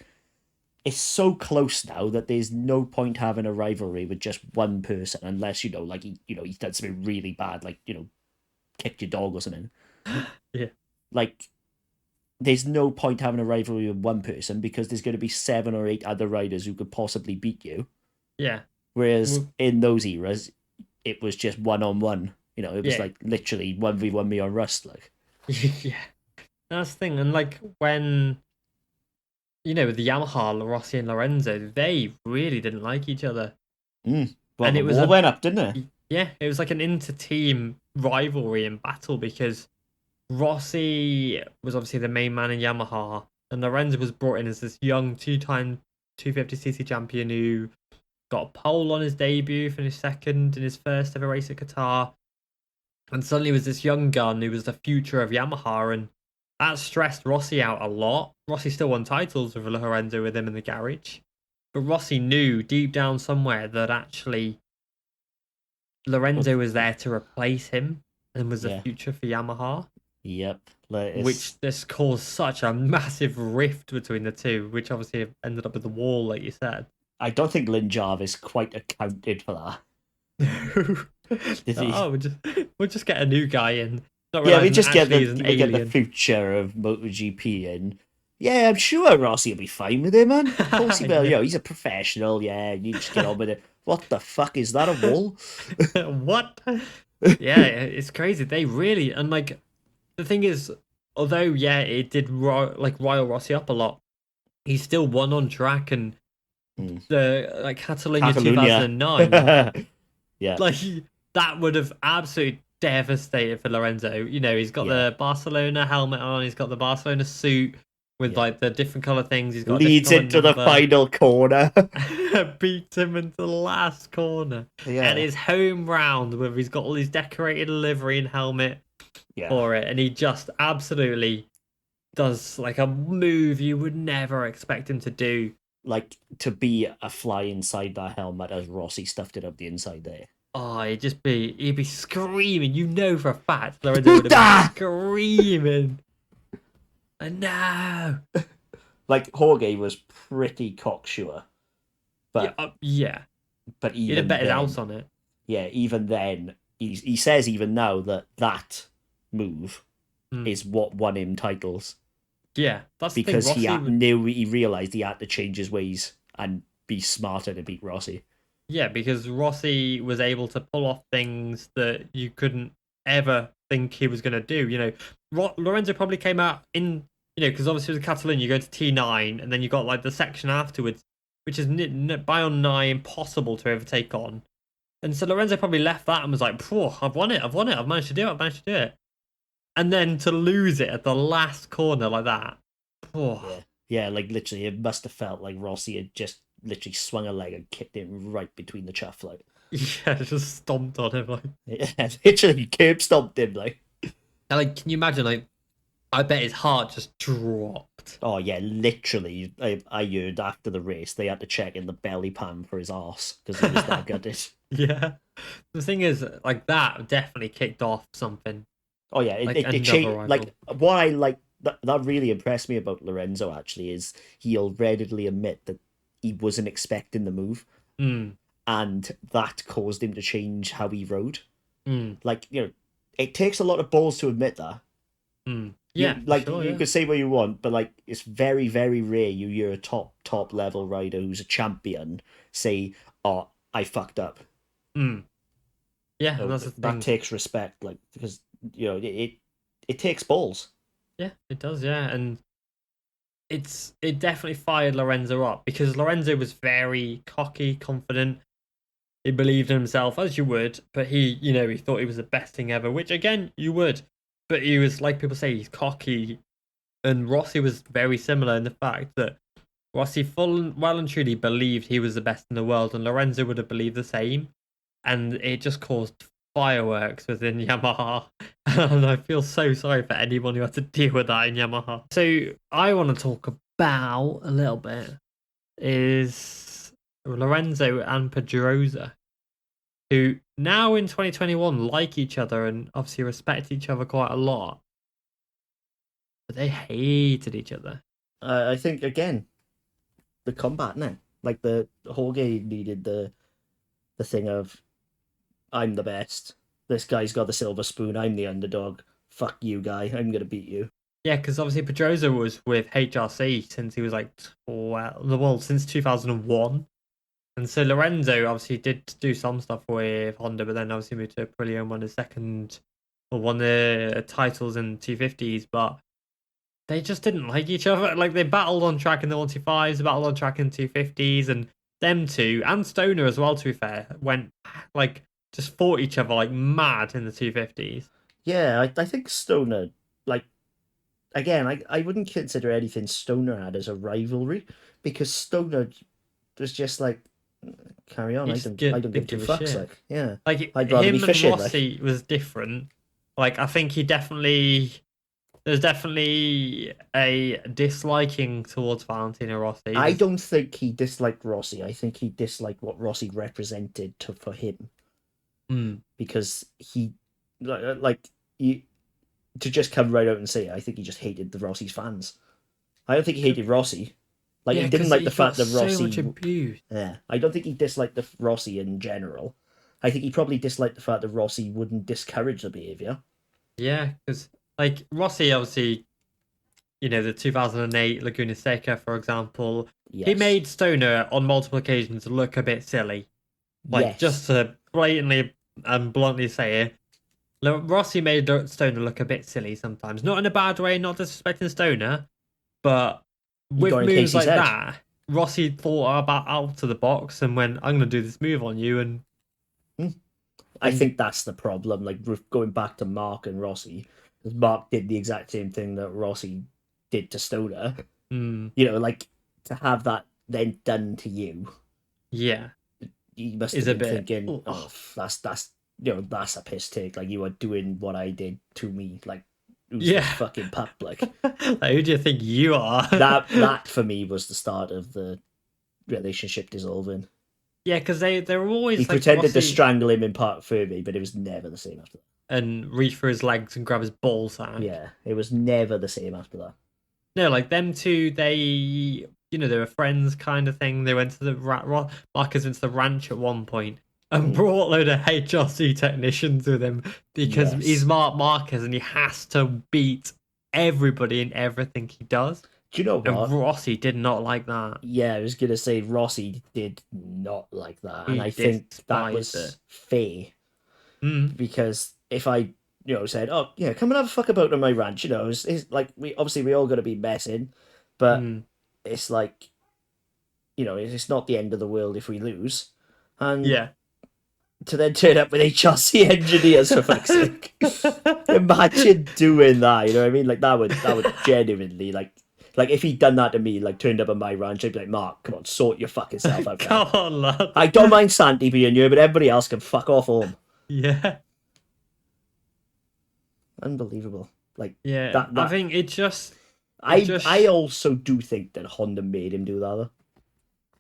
it's so close now that there's no point having a rivalry with just one person, unless he's done something really bad, like kicked your dog or something. Yeah. Like, there's no point having a rivalry with one person because there's going to be 7 or 8 other riders who could possibly beat you. Yeah. Whereas in those eras, it was just 1-on-1. It was like literally 1v1 me on Rust. Like, yeah, that's the thing. And like when, with the Yamaha, Rossi and Lorenzo, they really didn't like each other. Well, and it went up, didn't it? Yeah, it was like an inter-team rivalry and battle because Rossi was obviously the main man in Yamaha, and Lorenzo was brought in as this young two-time 250cc champion who got a pole on his debut, finished second in his first ever race at Qatar, and suddenly was this young gun who was the future of Yamaha, and that stressed Rossi out a lot. Rossi still won titles with Lorenzo with him in the garage, but Rossi knew deep down somewhere that actually Lorenzo was there to replace him and was the Yeah. future for Yamaha. Yep. Like, Which this caused such a massive rift between the two, which obviously ended up with the wall, like you said. I don't think Lynn Jarvis quite accounted for that. Did he? Oh, we'll just get a new guy in. Not Yeah, we realising just get actually he's an we get the alien. future of MotoGP in. Yeah, I'm sure Rossi will be fine with it, man. Of course he will. Yeah. You know, he's a professional. Yeah, you just get on with it. What the fuck is that? A wall? What? Yeah, it's crazy. They really, and like the thing is, although yeah, it did rile Rossi up a lot. He still won on track, and the Catalonia 2009. Yeah. Like that would have absolutely devastated for Lorenzo. You know, he's got the Barcelona helmet on, he's got the Barcelona suit with like the different color things. He's got leads into the final corner. Beats him into the last corner. Yeah. And his home round where he's got all his decorated livery and helmet for it, and he just absolutely does like a move you would never expect him to do. Like to be a fly inside that helmet as Rossi stuffed it up the inside there. Oh, he'd be screaming. You know for a fact Lorenzo would have been screaming. And no. Like Jorge was pretty cocksure. But yeah. But even he'd have bet his then, house on it. Yeah, even then he says even now that move is what won him titles. Yeah, that's because the thing. he realized he had to change his ways and be smarter to beat Rossi. Yeah, because Rossi was able to pull off things that you couldn't ever think he was going to do. You know, Lorenzo probably came out in, you know, because obviously with Catalonia, you go to T9 and then you got like the section afterwards, which is by on nigh impossible to overtake on. And so Lorenzo probably left that and was like, I've won it, I've managed to do it. And then to lose it at the last corner like that. Yeah, like literally, it must have felt like Rossi had just literally swung a leg and kicked him right between the chuff, like. Yeah, just stomped on him, like. Yeah, literally curb stomped him, like. Like, can you imagine, like, I bet his heart just dropped. Oh yeah, literally. I heard after the race they had to check in the belly pan for his arse because he was that gutted. Yeah, the thing is, like that definitely kicked off something. Oh yeah, it changed. Like what I like that really impressed me about Lorenzo actually is he'll readily admit that he wasn't expecting the move, and that caused him to change how he rode. Like, you know, it takes a lot of balls to admit that. Yeah, you could say what you want, but like it's very, very rare you hear a top level rider who's a champion say, "Oh, I fucked up." Yeah, So that's the thing. That takes respect, like, because you know it takes balls. Yeah, it does. Yeah, and it definitely fired Lorenzo up because Lorenzo was very cocky, confident. He believed in himself, as you would, but he thought he was the best thing ever, which again you would. But he was, like people say, he's cocky, and Rossi was very similar in the fact that Rossi well and truly believed he was the best in the world, and Lorenzo would have believed the same, and it just caused fireworks within Yamaha. And I feel so sorry for anyone who had to deal with that in Yamaha. So I want to talk about a little bit is Lorenzo and Pedrosa, who now in 2021 like each other and obviously respect each other quite a lot, but they hated each other. I think again, the combat now, like the Jorge needed the thing of, I'm the best. This guy's got the silver spoon. I'm the underdog. Fuck you, guy. I'm gonna beat you. Yeah, because obviously Pedrosa was with HRC since he was like 12, since 2001. And so Lorenzo obviously did do some stuff with Honda, but then obviously moved to Aprilia and won the titles in 250s, but they just didn't like each other. Like, they battled on track in the 125s, they battled on track in 250s, and them two, and Stoner as well, to be fair, went like just fought each other like mad in the 250s. Yeah, I think Stoner, like, again, I wouldn't consider anything Stoner had as a rivalry, because Stoner was just like, carry on. He I just don't give didn't two give a fucks. shit. Like, yeah, Like I'd rather be him and fishing. Like, Rossi was different. Like I think there's definitely a disliking towards Valentino Rossi. I don't think he disliked Rossi. I think he disliked what Rossi represented for him, because he, like you, to just come right out and say it, I think he just hated the Rossi's fans. I don't think he hated Rossi. Like, Yeah, he didn't 'cause like he the got fact that so Rossi. much abuse. Yeah, I don't think he disliked the Rossi in general. I think he probably disliked the fact that Rossi wouldn't discourage the behavior. Yeah, because like Rossi, obviously, the 2008 Laguna Seca, for example, he Yes. made Stoner on multiple occasions look a bit silly. Like, Yes. just to blatantly and bluntly say it, Rossi made Stoner look a bit silly sometimes. Not in a bad way, not disrespecting Stoner, but He with got in moves Casey's like head. that, Rossi thought about out of the box and went, I'm going to do this move on you. And I think that's the problem. Like, going back to Mark and Rossi, because Mark did the exact same thing that Rossi did to Stoner. You know, like, to have that then done to you. Yeah. You must Is have a been bit. thinking, oh, that's that's a piss take. Like, you are doing what I did to me. Like, who's this fucking pup? Like, who do you think you are? that for me was the start of the relationship dissolving. Yeah, because they were always He like pretended to Rossi strangle him in Park Fermi, but it was never the same after that. and reach for his legs and grab his ball sack. Yeah, it was never the same after that. No, like them two, they were friends kind of thing. They went to the Marcus went to the ranch at one point and brought a load of HRC technicians with him because he's Mark Marquez and he has to beat everybody in everything he does. Do you know what? And Rossi did not like that. Yeah, I was gonna say Rossi did not like that, and I think that was fair. Because if I, said, "Oh, yeah, come and have a fuck about on my ranch," it's like we all got to be messing, but it's like, it's not the end of the world if we lose, and to then turn up with HRC engineers, for fuck's sake. Imagine doing that. You know what I mean? Like, that would genuinely, like if he'd done that to me, like turned up on my ranch, I'd be like, Mark, come on, sort your fucking self out. Come on, lad. I don't mind Santi being here, but everybody else can fuck off home. Yeah. Unbelievable. Like, yeah, I think I also do think that Honda made him do that,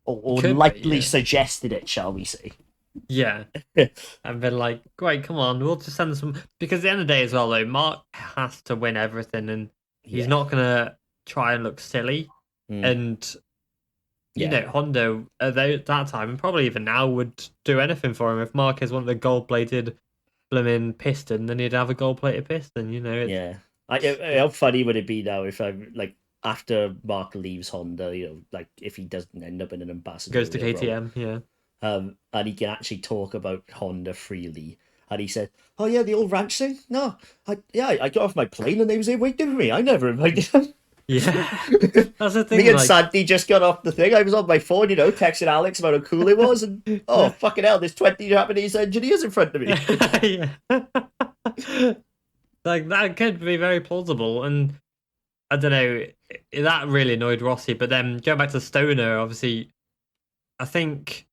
or likely suggested it, shall we say? Yeah, and been like, great, come on, we'll just send some, because at the end of the day as well, though, Mark has to win everything, and he's not gonna try and look silly, and Honda at that time and probably even now would do anything for him. If Marquez wanted a gold-plated blooming piston, then he'd have a gold-plated piston. How funny would it be now if I'm like, after Mark leaves Honda, like if he doesn't end up in an ambassador, goes to KTM, and he can actually talk about Honda freely. And he said, "Oh yeah, the old ranch thing. No, I got off my plane and they was there waiting for me. I never invited them." Yeah, that's the thing. Me and Santi just got off the thing. I was on my phone, texting Alex about how cool it was, and fucking hell, there's 20 Japanese engineers in front of me. Like, that could be very plausible, and I don't know, that really annoyed Rossi. But then going back to Stoner, obviously, I think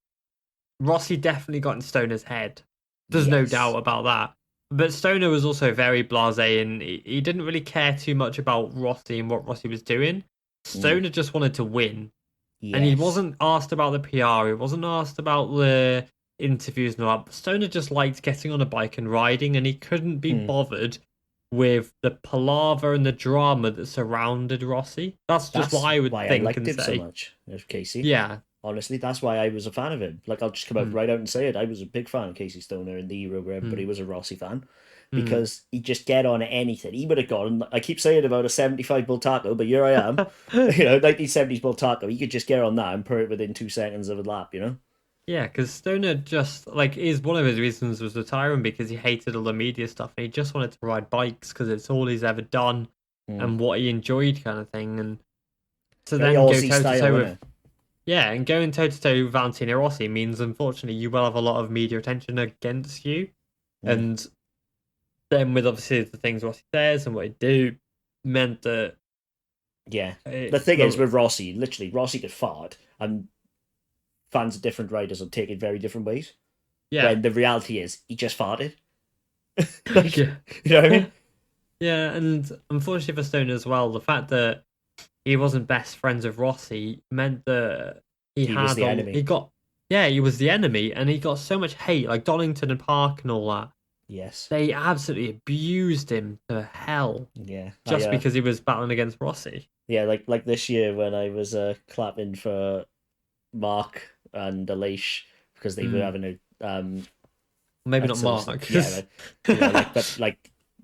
Rossi definitely got in Stoner's head. There's no doubt about that. But Stoner was also very blasé, and he didn't really care too much about Rossi and what Rossi was doing. Stoner just wanted to win. Yes. And he wasn't asked about the PR, he wasn't asked about the interviews and all that. But Stoner just liked getting on a bike and riding, and he couldn't be bothered with the palaver and the drama that surrounded Rossi. That's why I would think I liked him so much, Casey. Yeah. Honestly, that's why I was a fan of him. Like, I'll just come out right out and say it. I was a big fan of Casey Stoner in the era where everybody was a Rossi fan, because he'd just get on at anything. He would have gone, I keep saying about a 75 Bull Taco, but here I am, 1970s Bull Taco. He could just get on that and put it within 2 seconds of a lap, Yeah, because Stoner just, is one of his reasons was retiring, because he hated all the media stuff, and he just wanted to ride bikes because it's all he's ever done and what he enjoyed, kind of thing. And to then go toe-to-toe with... Yeah, and going toe to toe with Valentino Rossi means, unfortunately, you will have a lot of media attention against you. Mm. And then, with obviously the things Rossi says and what he do, meant that Yeah. The thing is, well, with Rossi, literally, Rossi could fart, and fans of different riders will take it very different ways. yeah, When the reality is, he just farted. Like, yeah, you know what I mean? yeah. And unfortunately for Stone as well, the fact that he wasn't best friends with Rossi meant that He was the enemy. he was the enemy, and he got so much hate, like Donington and Park and all that. Yes. They absolutely abused him to hell Yeah. just because he was battling against Rossi. Yeah, like this year when I was clapping for Mark and Alish because they were having Maybe a not sort of- Mark. yeah, like, but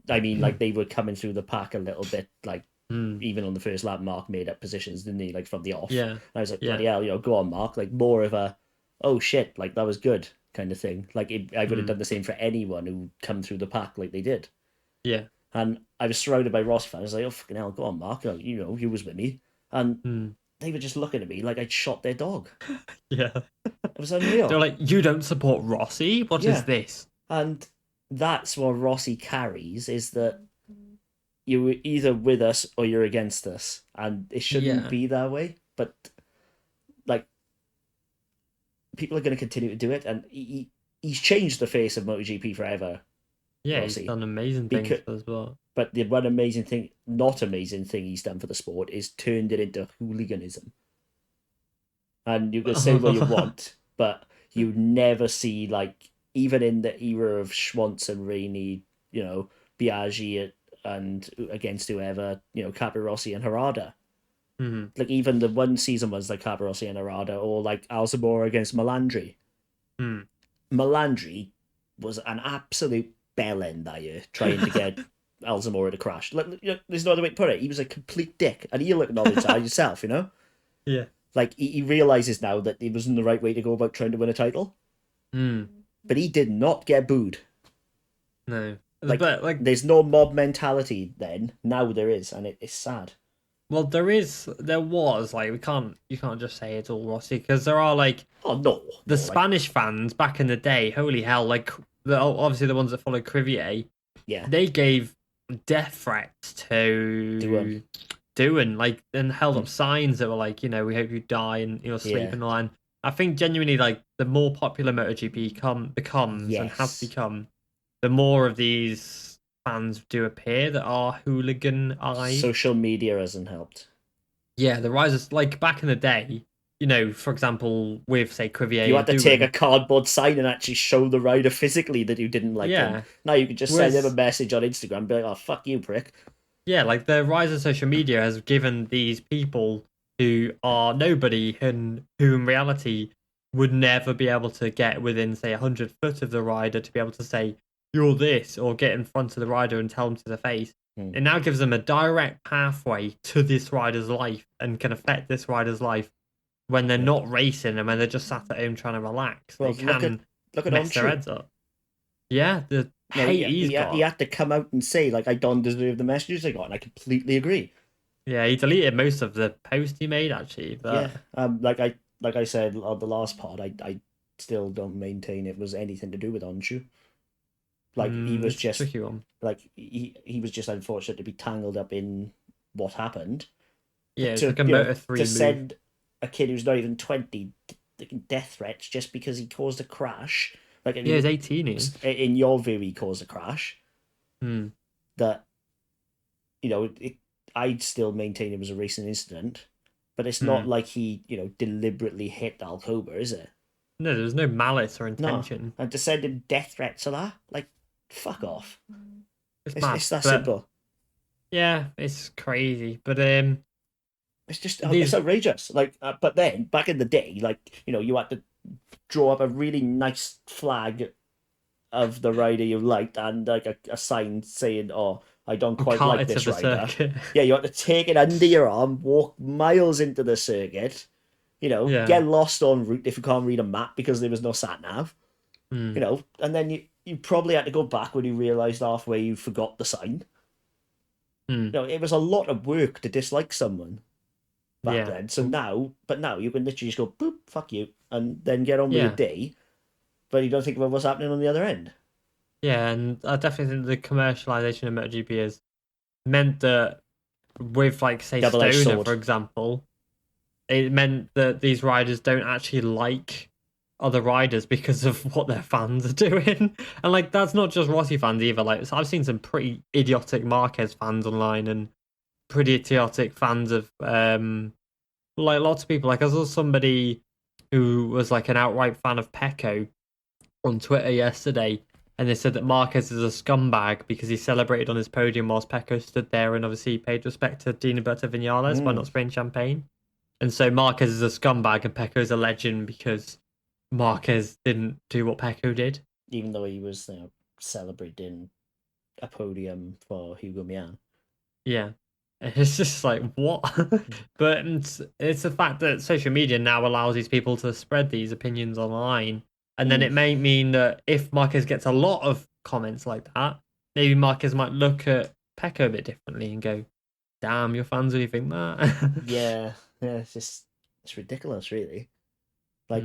I mean, like they were coming through the pack a little bit, like even on the first lap, Mark made up positions, didn't he? Like from the off. Yeah. And I was like, Yeah. bloody hell, go on, Mark. Like more of a, oh shit, like that was good kind of thing. Like I would have done the same for anyone who come through the pack like they did. Yeah. And I was surrounded by Rossi fans. I was like, oh fucking hell, go on, Mark. You was with me, and they were just looking at me like I'd shot their dog. Yeah. It was unreal. They're like, you don't support Rossi? What is this? And that's what Rossi carries, is that you're either with us or you're against us. And it shouldn't be that way. But, like, people are going to continue to do it. And he's changed the face of MotoGP forever. Yeah, Rossi. he's done amazing things as well. But the one not amazing thing he's done for the sport is turned it into hooliganism. And you can say what you want, but you never see, like, even in the era of Schwantz and Rainey, Biaggi and against whoever, Capirossi and Harada. Mm-hmm. Like, even the one season was like Capirossi and Harada, or like Alzamora against Melandri. Melandri was an absolute bellend that year, trying to get Alzamora to crash. There's no other way to put it. He was a complete dick, and he'll acknowledge that himself, Yeah. Like, he realizes now that it wasn't the right way to go about trying to win a title. But he did not get booed. No. But there's no mob mentality then. Now there is, and it's sad. Well, there was, like, you can't just say it's all Rossi, because there are, like... Oh, no. The Spanish fans back in the day, holy hell, like, obviously the ones that followed Crivier, yeah, they gave death threats to Doohan, like, and held up signs that were like, we hope you die and you'll sleep and all. And I think genuinely, like, the more popular MotoGP becomes and has become, the more of these fans do appear that are hooligan-eyed. Social media hasn't helped. Yeah, the rises, like, back in the day, for example, with, say, Crivier... You had to take a cardboard sign and actually show the rider physically that you didn't like him. Now you can just send him a message on Instagram and be like, oh, fuck you, prick. Yeah, like, the rise of social media has given these people who are nobody and who in reality would never be able to get within, say, 100 foot of the rider to be able to say, you're this, or get in front of the rider and tell them to the face. It now gives them a direct pathway to this rider's life and can affect this rider's life when they're not racing and when they're just sat at home trying to relax. Well, they can look at mess their heads up. Yeah, the hate he's got. He had to come out and say, like, I don't deserve the messages I got, and I completely agree. Yeah, he deleted most of the posts he made, actually. But... Yeah, like I said on the last pod, I still don't maintain it was anything to do with Onshu. Like, he was just a tricky one. Like, he was just unfortunate to be tangled up in what happened. Yeah, it's like a Moto3 move. To send a kid who's not even 20 death threats just because he caused a crash. Like, he's 18. In your view, he caused a crash. That, I'd still maintain it was a racing incident, but it's not like he, deliberately hit Alcoba, is it? No, there's no malice or intention. No. And to send him death threats or that, like, fuck off. It's that simple. Yeah, it's crazy, but it's just it's outrageous. Like, but then back in the day, like, you had to draw up a really nice flag of the rider you liked and like a sign saying, "Oh, I don't quite like this rider." Yeah, you had to take it under your arm, walk miles into the circuit, get lost en route if you can't read a map because there was no sat nav, and then you probably had to go back when you realised halfway you forgot the sign. It was a lot of work to dislike someone. back then. So now you can literally just go boop, fuck you, and then get on with your day. But you don't think about what's happening on the other end. Yeah, and I definitely think the commercialization of MotoGP has meant that with, like, say, Stoner, for example, it meant that these riders don't actually like other riders because of what their fans are doing. And, like, that's not just Rossi fans either. Like, so I've seen some pretty idiotic Marquez fans online and pretty idiotic fans of like lots of people. Like, I saw somebody who was like an outright fan of Pecco on Twitter yesterday, and they said that Marquez is a scumbag because he celebrated on his podium whilst Pecco stood there, and obviously paid respect to Dinoberto Vinales by not spraying champagne. And so Marquez is a scumbag and Pecco is a legend because Marquez didn't do what Pecco did. Even though he was celebrating a podium for Hugo Mian. Yeah. It's just like, what? But it's the fact that social media now allows these people to spread these opinions online. And then it may mean that if Marquez gets a lot of comments like that, maybe Marquez might look at Pecco a bit differently and go, damn, your fans really think that. Yeah, it's ridiculous, really. Like,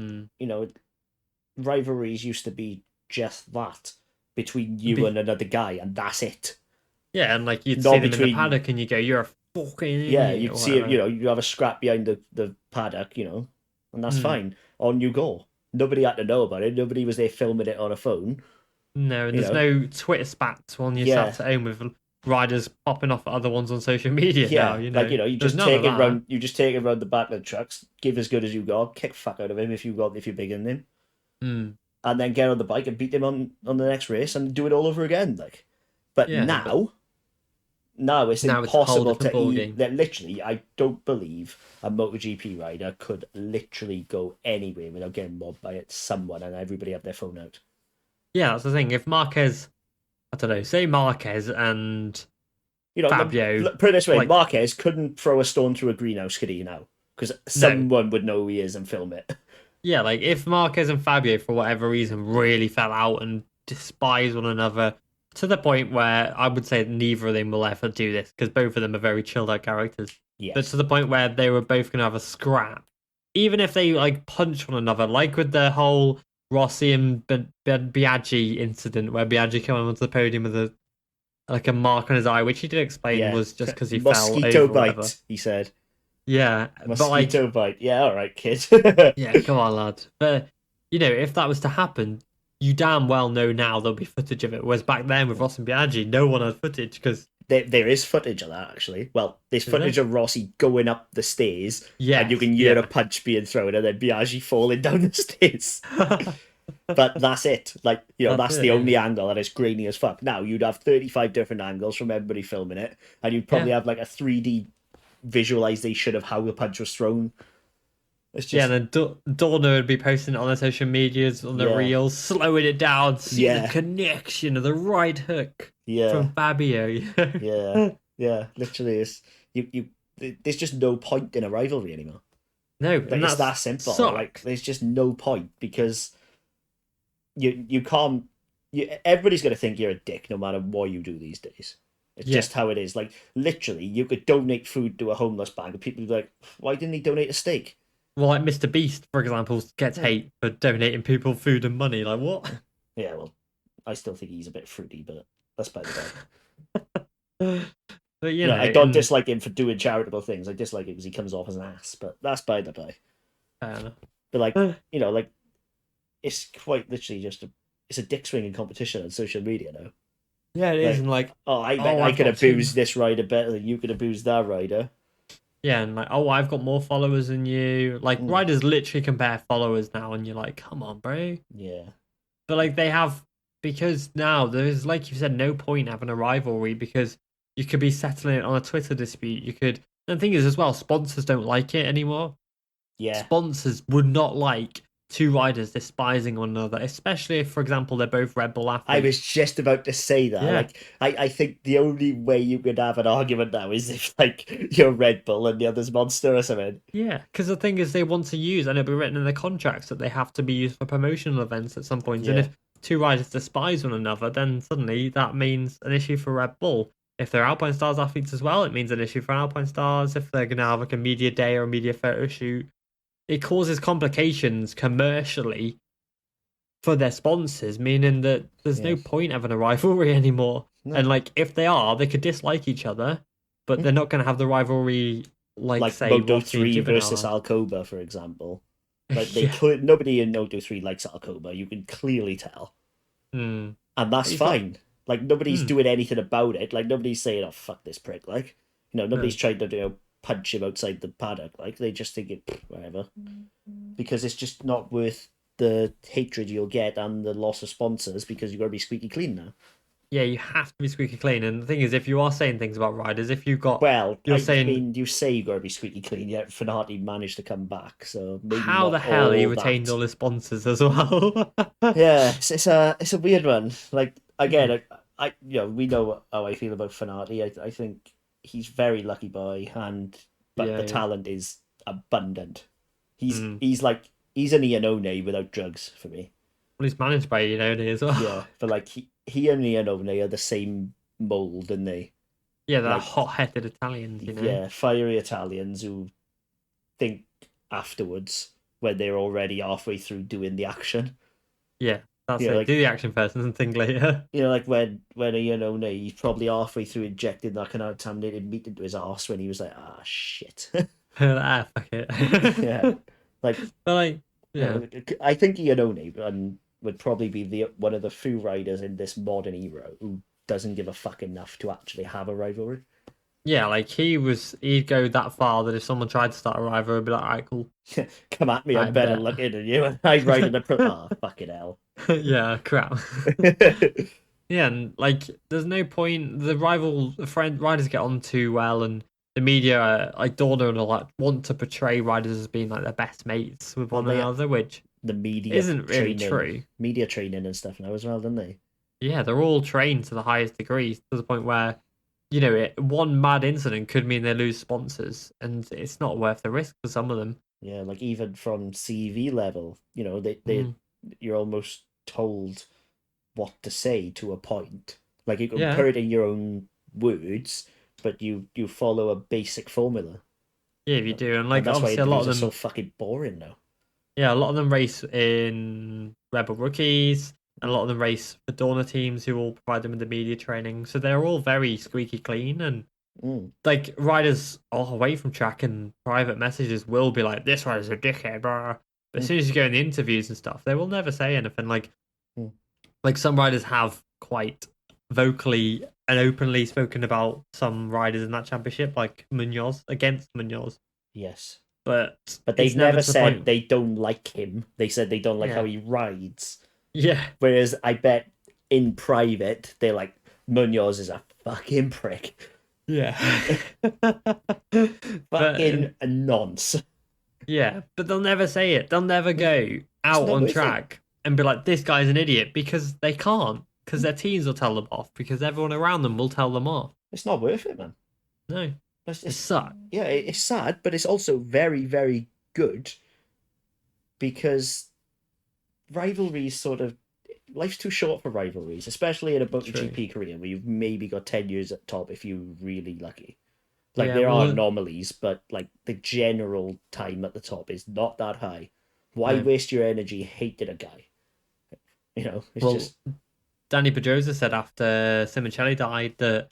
rivalries used to be just that between you and another guy, and that's it. Yeah, and like you'd see them in the paddock and you go, you're a fucking idiot. Yeah, you'd see it, you have a scrap behind the paddock, and that's fine. On you go. Nobody had to know about it. Nobody was there filming it on a phone. No, and there's no Twitter spats when you're sat at home with riders popping off at other ones on social media now. Like, you just take it round. You just take it round the back of the trucks. Give as good as you got. Kick fuck out of him if you're bigger than him. And then get on the bike and beat him on the next race and do it all over again. Like, but now it's impossible that literally, I don't believe a MotoGP rider could literally go anywhere without getting mobbed by someone and everybody have their phone out. Yeah, that's the thing. If Marquez, I don't know, say Marquez and Fabio... Put it this way, Marquez couldn't throw a stone through a greenhouse, could he, now? Because someone would know who he is and film it. Yeah, like if Marquez and Fabio, for whatever reason, really fell out and despise one another, to the point where I would say neither of them will ever do this because both of them are very chilled out characters. Yes. But to the point where they were both going to have a scrap. Even if they like punch one another, like with the whole Rossi and Biaggi incident where Biaggi came onto the podium with a mark on his eye, which he did explain was just because he fell over. Mosquito bite, he said. Yeah. Mosquito bite. Yeah, all right, kid. Yeah, come on, lad. But, if that was to happen, you damn well know now there'll be footage of it. Whereas back then with Rossi and Biaggi, no one had footage because there is footage of that, actually. Well, there's footage of Rossi going up the stairs, and you can hear a punch being thrown, and then Biaggi falling down the stairs. But that's it. Like, that's the only angle, and it's grainy as fuck. Now, you'd have 35 different angles from everybody filming it, and you'd probably have like a 3D visualization of how the punch was thrown. It's just... and then Dorna would be posting it on the social medias, on the reels, slowing it down, see the connection of the right hook from Fabio. yeah, literally, there's just no point in a rivalry anymore. No, like, it's that simple. Like, there's just no point because you can't. Everybody's gonna think you're a dick no matter what you do these days. It's just how it is. Like, literally, you could donate food to a homeless bag, and people would be like, "Why didn't he donate a steak?" Well, like Mr. Beast, for example, gets hate for donating people food and money. Like, what? Yeah, well, I still think he's a bit fruity, but that's by the way. But, I don't dislike him for doing charitable things. I dislike it because he comes off as an ass, but that's by the by. Fair enough. But, like, it's quite literally just it's a dick swinging competition on social media now. Yeah, it is. And like, I could abuse this rider better than you could abuse that rider. Yeah, and like, I've got more followers than you. Like, riders literally compare followers now, and you're like, come on, bro. Yeah. But like, they have, because now there's, like you said, no point having a rivalry because you could be settling it on a Twitter dispute. And the thing is, as well, sponsors don't like it anymore. Yeah. Sponsors would not like two riders despising one another, especially if, for example, they're both Red Bull athletes. I was just about to say that. Yeah. Like, I think the only way you could have an argument now is if, like, you're Red Bull and the other's Monster or something. Yeah, because the thing is, they want to use, and it'll be written in the contracts that they have to be used for promotional events at some point. Yeah. And if two riders despise one another, then suddenly that means an issue for Red Bull. if they're Alpine Stars athletes as well, it means an issue for Alpine Stars. If they're going to have like a media day or a media photo shoot, it causes complications commercially for their sponsors, meaning that there's no point having a rivalry anymore. No. And like, if they are, they could dislike each other, but they're not going to have the rivalry like say Moto3 versus Alcoba, for example. Like nobody in Moto3 likes Alcoba. You can clearly tell, and that's fine. Like nobody's doing anything about it. Like nobody's saying, "Oh fuck this prick." Like nobody's trying to punch him outside the paddock. Like they just think it whatever, because it's just not worth the hatred you'll get and the loss of sponsors because you've got to be squeaky clean now. Yeah, you have to be squeaky clean. And the thing is, if you are saying things about riders, if you've got... you say you've got to be squeaky clean, yet Fanati managed to come back, so maybe how the hell he retained all his sponsors as well? Yeah, it's a weird one. Like, again, we know how I feel about Fanati. I think he's very lucky boy, but the talent is abundant. He's an Iannone without drugs for me. Well, he's managed by Iannone as well. Yeah, but like he and Iannone are the same mold, aren't they? Yeah, they're hot-headed Italians, Yeah, fiery Italians who think afterwards when they're already halfway through doing the action. Yeah, that's it. Do the action first and think later. Like when Iannone, he's probably halfway through injecting that contaminated meat into his arse when he was like, shit. Fuck it. Yeah. Like, but like, yeah. I think Iannone would probably be one of the few riders in this modern era who doesn't give a fuck enough to actually have a rivalry. Yeah, like he'd go that far that if someone tried to start a rivalry, he'd be like, alright, cool. Come at me, I'm better looking than you. And I'd ride in the fucking hell. Yeah, crap. Yeah, and like there's no point. The riders get on too well, and the media, like Dorna and all that, want to portray riders as being like their best mates with one another, which the media isn't really true. Media training and stuff now as well, don't they? Yeah, they're all trained to the highest degree to the point where, one mad incident could mean they lose sponsors, and it's not worth the risk for some of them. Yeah, like even from CV level, you're almost told what to say to a point. Like you can put it in your own words, but you follow a basic formula. Yeah, if you do, and like that's obviously why a lot of them are so fucking boring now. Yeah, a lot of them race in Rebel Rookies, and a lot of them race for Dorna teams who will provide them with the media training. So they're all very squeaky clean, and like riders all away from track and private messages will be like, "This rider's a dickhead," blah. But as soon as you go in the interviews and stuff, they will never say anything. Like some riders have quite vocally and openly spoken about some riders in that championship, like Munoz, against Munoz. Yes. But they've never said they don't like him. They said they don't like how he rides. Yeah. Whereas I bet in private, they're like, Munoz is a fucking prick. Yeah. Fucking a nonce. Yeah, but they'll never say it. They'll never go out on track and be like, this guy's an idiot, because they can't. Because their teams will tell them off. Because everyone around them will tell them off. It's not worth it, man. No. It's sad. Yeah, it's sad, but it's also very, very good, because rivalries life's too short for rivalries, especially in a MotoGP career where you've maybe got 10 years at top if you're really lucky. Like there are anomalies, but like the general time at the top is not that high. Why waste your energy hating a guy? It's just... Danny Pedrosa said after Simoncelli died that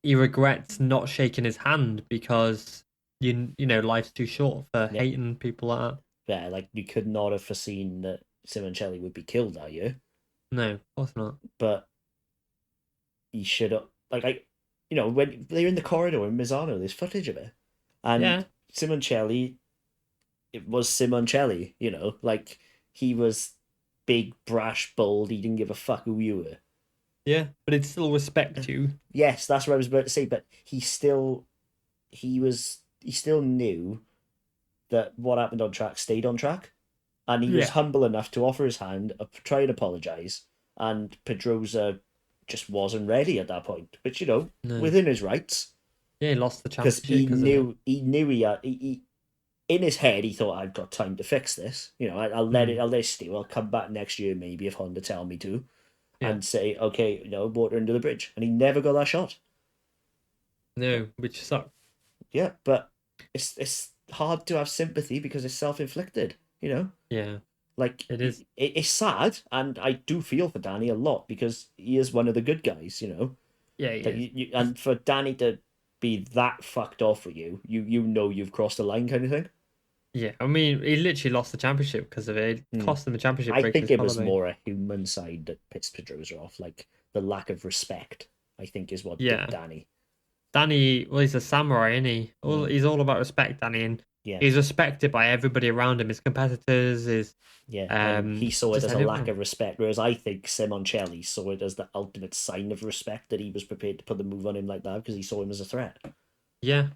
he regrets not shaking his hand because life's too short for hating people like that. Yeah, like you could not have foreseen that Simoncelli would be killed that year. No, of course not. But he should have, when they're in the corridor in Misano, there's footage of it. And Simoncelli, it was Simoncelli, like he was big, brash, bold, he didn't give a fuck who you were. Yeah, but he'd still respect you. Yes, that's what I was about to say, but he still knew that what happened on track stayed on track. And he was humble enough to offer his hand, try and apologise, and Pedrosa just wasn't ready at that point. But, within his rights. Yeah, he lost the championship. Because he knew he in his head, he thought, I've got time to fix this. I'll let it stew. I'll come back next year maybe if Honda tell me to. and say, okay, water under the bridge. And he never got that shot. No, which sucks. Yeah, but it's hard to have sympathy because it's self-inflicted, Yeah, Like, it is. it's sad, and I do feel for Danny a lot because he is one of the good guys, Yeah, he That is. and for Danny to be that fucked off for you know you've crossed the line kind of thing. Yeah, I mean, he literally lost the championship because of it. It cost him the championship, I breaking think his it was collarbone. more a human side that pissed Pedrosa off, like the lack of respect, I think is what Yeah. did Danny. Danny, well, he's a samurai, isn't he? He's all about respect, Danny, and Yeah. he's respected by everybody around him. His competitors, And he saw it just as a lack anyone. of respect, whereas I think Simoncelli saw it as the ultimate sign of respect that he was prepared to put the move on him like that because he saw him as a threat. Yeah,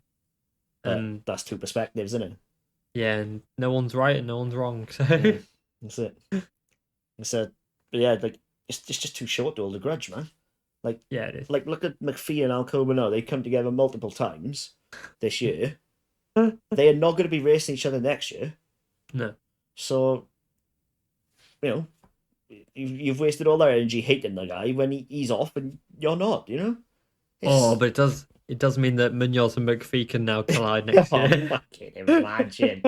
But and that's two perspectives, isn't it? yeah, and no one's right and no one's wrong. So That's it. So, yeah, like it's just too short to hold a grudge, man. Like, yeah, it is. like look at McPhee and Alcoba now. They come together multiple times this year. They are not going to be racing each other next year. No. So, you've wasted all that energy hating the guy when he's off and you're not. But it does mean that Munoz and McPhee can now collide next year. Fucking imagine.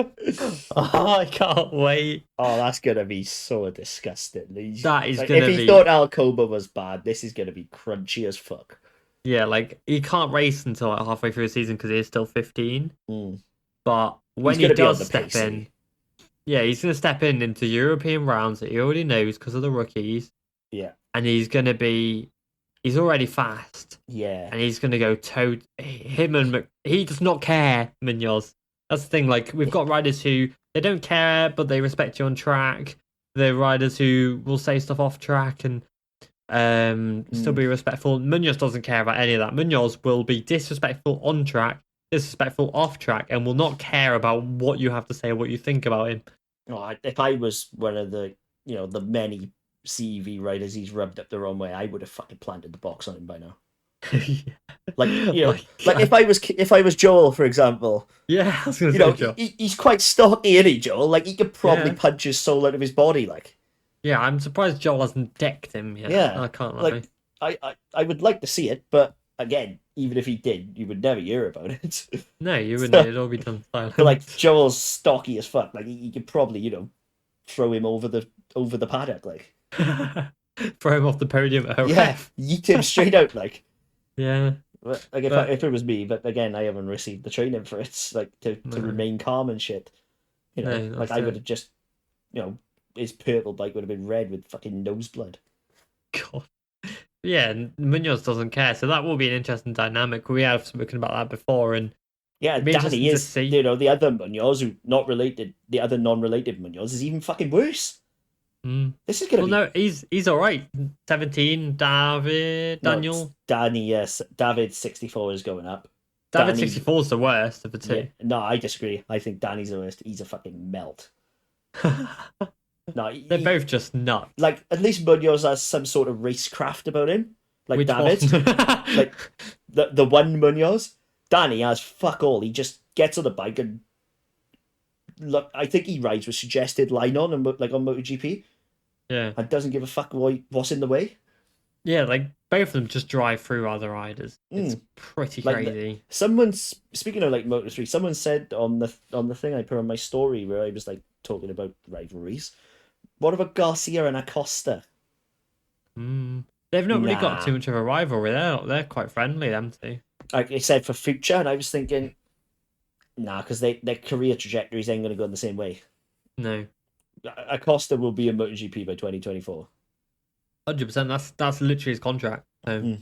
I can't wait. Oh, that's gonna be so disgusting. That is like, gonna if he be. thought Alcoba was bad, this is gonna be crunchy as fuck. Yeah, like he can't race until like halfway through the season because he is still 15. But when he does step in, yeah, he's gonna step into European rounds that he already knows because of the rookies. Yeah, and he's already fast. yeah, and he's gonna go he does not care, Munoz. That's the thing. Like we've got riders who they don't care, but they respect you on track. They're riders who will say stuff off track and still be respectful. Munoz doesn't care about any of that. Munoz will be disrespectful on track, disrespectful off track, and will not care about what you have to say or what you think about him. Oh, if I was one of the the many CEV riders he's rubbed up the wrong way, I would have fucking planted the box on him by now. Like if I was Joel, for example. Yeah, I was gonna say Joel. He's quite stocky, isn't he, Joel? Like he could probably punch his soul out of his body, like. Yeah, I'm surprised Joel hasn't decked him yet. Yeah, I can't lie. Like I would like to see it, but again, even if he did, you would never hear about it. No, you wouldn't. It'd all be done silent. But like Joel's stocky as fuck. Like he could probably throw him over the paddock, like. Throw him off the podium at a ref. Yeet him straight out, like. Yeah. But like if it was me, but again, I haven't received the training for it, like to remain calm and shit. Like I would have just, his purple bike would have been red with fucking noseblood. God. Yeah, Munoz doesn't care, so that will be an interesting dynamic. We have spoken about that before, and yeah, Danny is the other Munoz who not related. The other non-related Munoz is even fucking worse. This is gonna be. No, he's all right. 17, Daniel. No, Danny, yes, David 64 is going up. David 64 is the worst of the two. Yeah, no, I disagree. I think Danny's the worst. He's a fucking melt. No, they're both just nuts. Like at least Munoz has some sort of racecraft about him, like Which David. Like the one Munoz. Danny has fuck all. He just gets on the bike and look. I think he rides with suggested line on MotoGP. Yeah, and doesn't give a fuck what's in the way. Yeah, like both of them just drive through other riders. It's pretty crazy. Speaking of like Moto3, someone said on the thing I put on my story where I was like talking about rivalries. What about Garcia and Acosta? They've not really got too much of a rivalry. They're quite friendly, them two. Like I said for future, and I was thinking, because their career trajectories ain't going to go in the same way. No. Acosta will be in MotoGP by 2024. 100%. That's literally his contract. So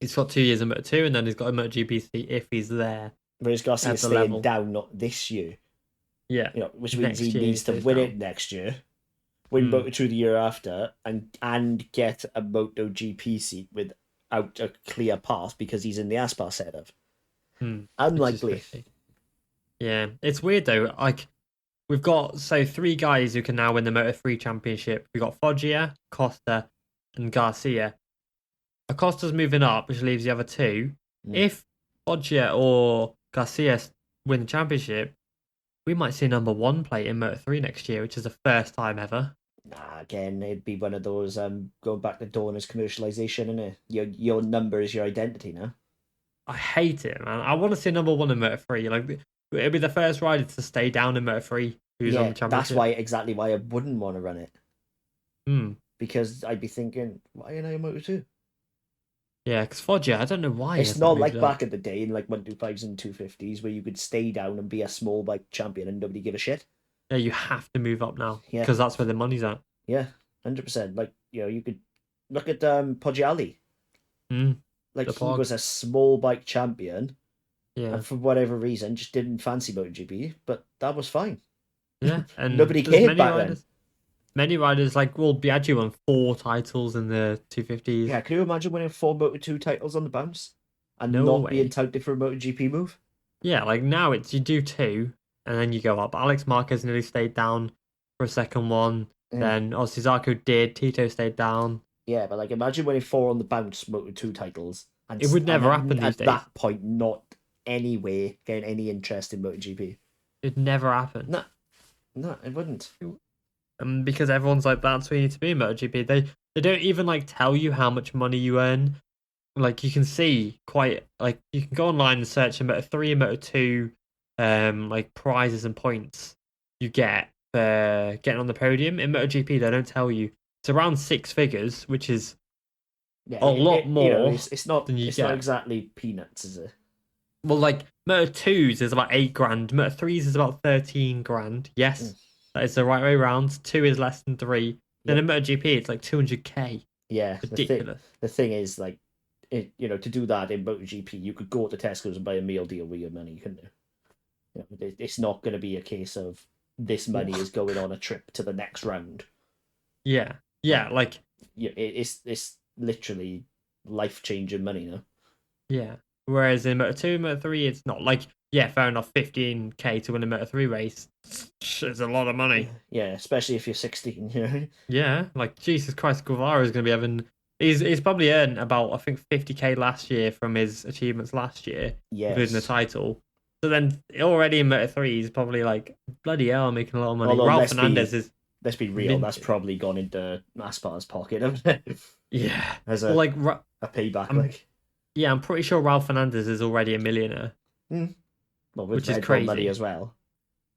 he's got 2 years in Moto2, and then he's got a MotoGP seat if he's there. Whereas Garcia's staying down, not this year. Yeah. Which means he needs to win it next year, win Moto2 the year after, and get a MotoGP seat without a clear path because he's in the Aspar setup. Unlikely. Yeah, it's weird though. Like we've got 3 guys who can now win the Moto3 championship. We've got Foggia, Costa, and Garcia. Acosta's moving up, which leaves the other 2. If Foggia or Garcia win the championship, we might see number 1 plate in Moto3 next year, which is the first time ever. Nah, again, it'd be one of those going back to donors commercialization, innit? Your number is your identity now. I hate it, man. I want to see number one in Moto 3. Like, it'd be the first rider to stay down in Moto 3 who's on Yeah, the that's championship. exactly why I wouldn't want to run it. Hmm. Because I'd be thinking, why am I in Moto 2? Yeah, because Foggia, I don't know why he It's hasn't not moved like up. back in the day in like 125s and 250s where you could stay down and be a small bike champion and nobody give a shit. Yeah, you have to move up now Yeah, because that's where the money's at. yeah, 100%. Like, you could look at Poggiali. Hmm. Like, The he Pog. was a small bike champion Yeah. and for whatever reason just didn't fancy MotoGP, but that was fine. Yeah. And Nobody there's cared back then. many riders like, well, Biaggi won 4 titles in the 250s. Yeah, can you imagine winning 4 Moto2 titles on the bounce and No not way. being touted for a MotoGP move? Yeah, like now it's you do 2 and then you go up. Alex Marquez nearly stayed down for a second one. Yeah. Then Zarco did. Tito stayed down. Yeah, but like imagine winning 4 on the bounce Moto2 titles. And It would never happen these at days. that point, not anyway getting any interest in MotoGP. It'd never happen. No, it wouldn't. Because everyone's like, that's where you need to be in MotoGP. They don't even like tell you how much money you earn. Like you can see quite like you can go online and search in Moto 3 and Moto 2 like prizes and points you get for getting on the podium. In MotoGP they don't tell you. It's around 6 figures, which is Yeah, a lot more it's not than you it's get. not exactly peanuts, is it? Well, like Moto 2s is about 8 grand, Moto 3s is about 13 grand. Yes, that is the right way round. 2 is less than 3. Then in MotoGP it's like 200k. Yeah, Ridiculous. The thing is, like, to do that in MotoGP, you could go to Tesco's and buy a meal deal with your money, couldn't you? It's not going to be a case of this money is going on a trip to the next round. Yeah, like it's literally life changing money now. yeah. Whereas in Moto 2, Moto 3, it's not like fair enough. 15k to win a Moto 3 race, it's a lot of money. Yeah, especially if you're 16. You know? Yeah, like Jesus Christ, Guevara is going to be having. He's probably earned about I think 50k last year from his achievements last year, including the title. So then already in Moto 3, he's probably like bloody hell, I'm making a lot of money. Although, Ralph Fernandez is. Let's be real. Minted. That's probably gone into Aspar's pocket, hasn't it? Yeah, as a payback. Yeah, I'm pretty sure Ralph Fernandez is already a millionaire. Well, which is crazy. Money as well.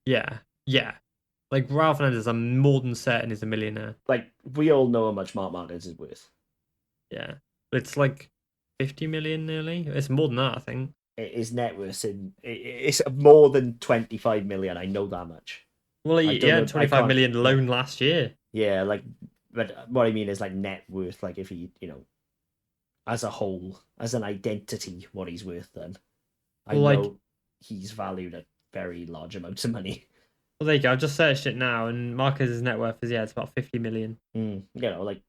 Yeah. Like Ralph Fernandez, I'm more than certain is a millionaire. Like we all know how much Mark Marquez is worth. Yeah, it's like 50 million nearly. It's more than that, I think. His net worth it's more than 25 million. I know that much. Well, he earned 25 million loan last year. Yeah, like, but what I mean is like net worth. Like if he, as a whole, as an identity, what he's worth. Then I know he's valued at very large amounts of money. Well, there you go. I've just searched it now, and Marquez's net worth is it's about 50 million. Like,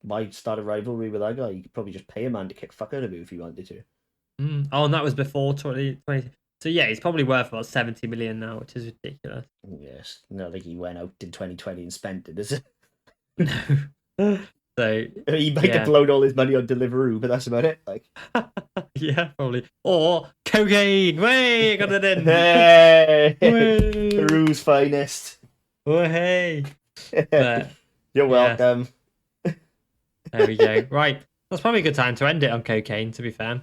why start a rivalry with that guy? You could probably just pay a man to kick fuck out of you if you wanted to. Oh, and that was before 2020. So yeah, he's probably worth about 70 million now, which is ridiculous. Yes, not like he went out in 2020 and spent it, is it? No. So he might have blown all his money on Deliveroo, but that's about it. Like, yeah, probably. Or cocaine. Way, got it in. Hey, Peru's finest. Oh hey. But, you're welcome. There we go. Right, that's probably a good time to end it on cocaine. To be fair.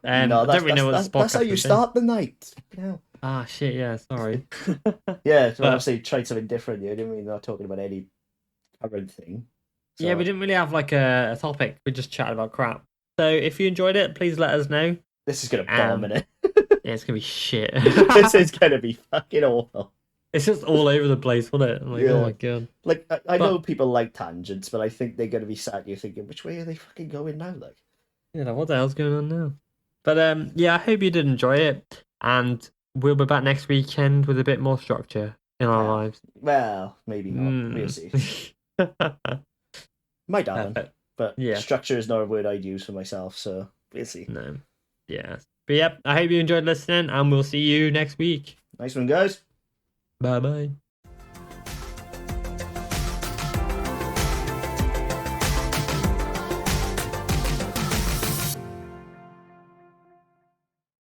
No, I don't really know what that's how you start the night. Yeah. Ah, shit, yeah, sorry. Yeah, so obviously tried something different. You didn't mean not talking about any current thing. So... Yeah, we didn't really have like a topic. We just chatted about crap. So if you enjoyed it, please let us know. This is going to bomb, innit? Yeah, it's going to be shit. This is going to be fucking awful. It's just all over the place, wasn't it? I'm like, oh my god. Like, I know people like tangents, but I think they're going to be sat here thinking, which way are they fucking going now? Like, yeah, what the hell's going on now? But yeah, I hope you did enjoy it, and we'll be back next weekend with a bit more structure in our lives. Well, maybe not. We'll see. Might happen, but structure is not a word I'd use for myself, so we'll see. No, yeah, but yeah, I hope you enjoyed listening, and we'll see you next week. Nice one, guys. Bye bye.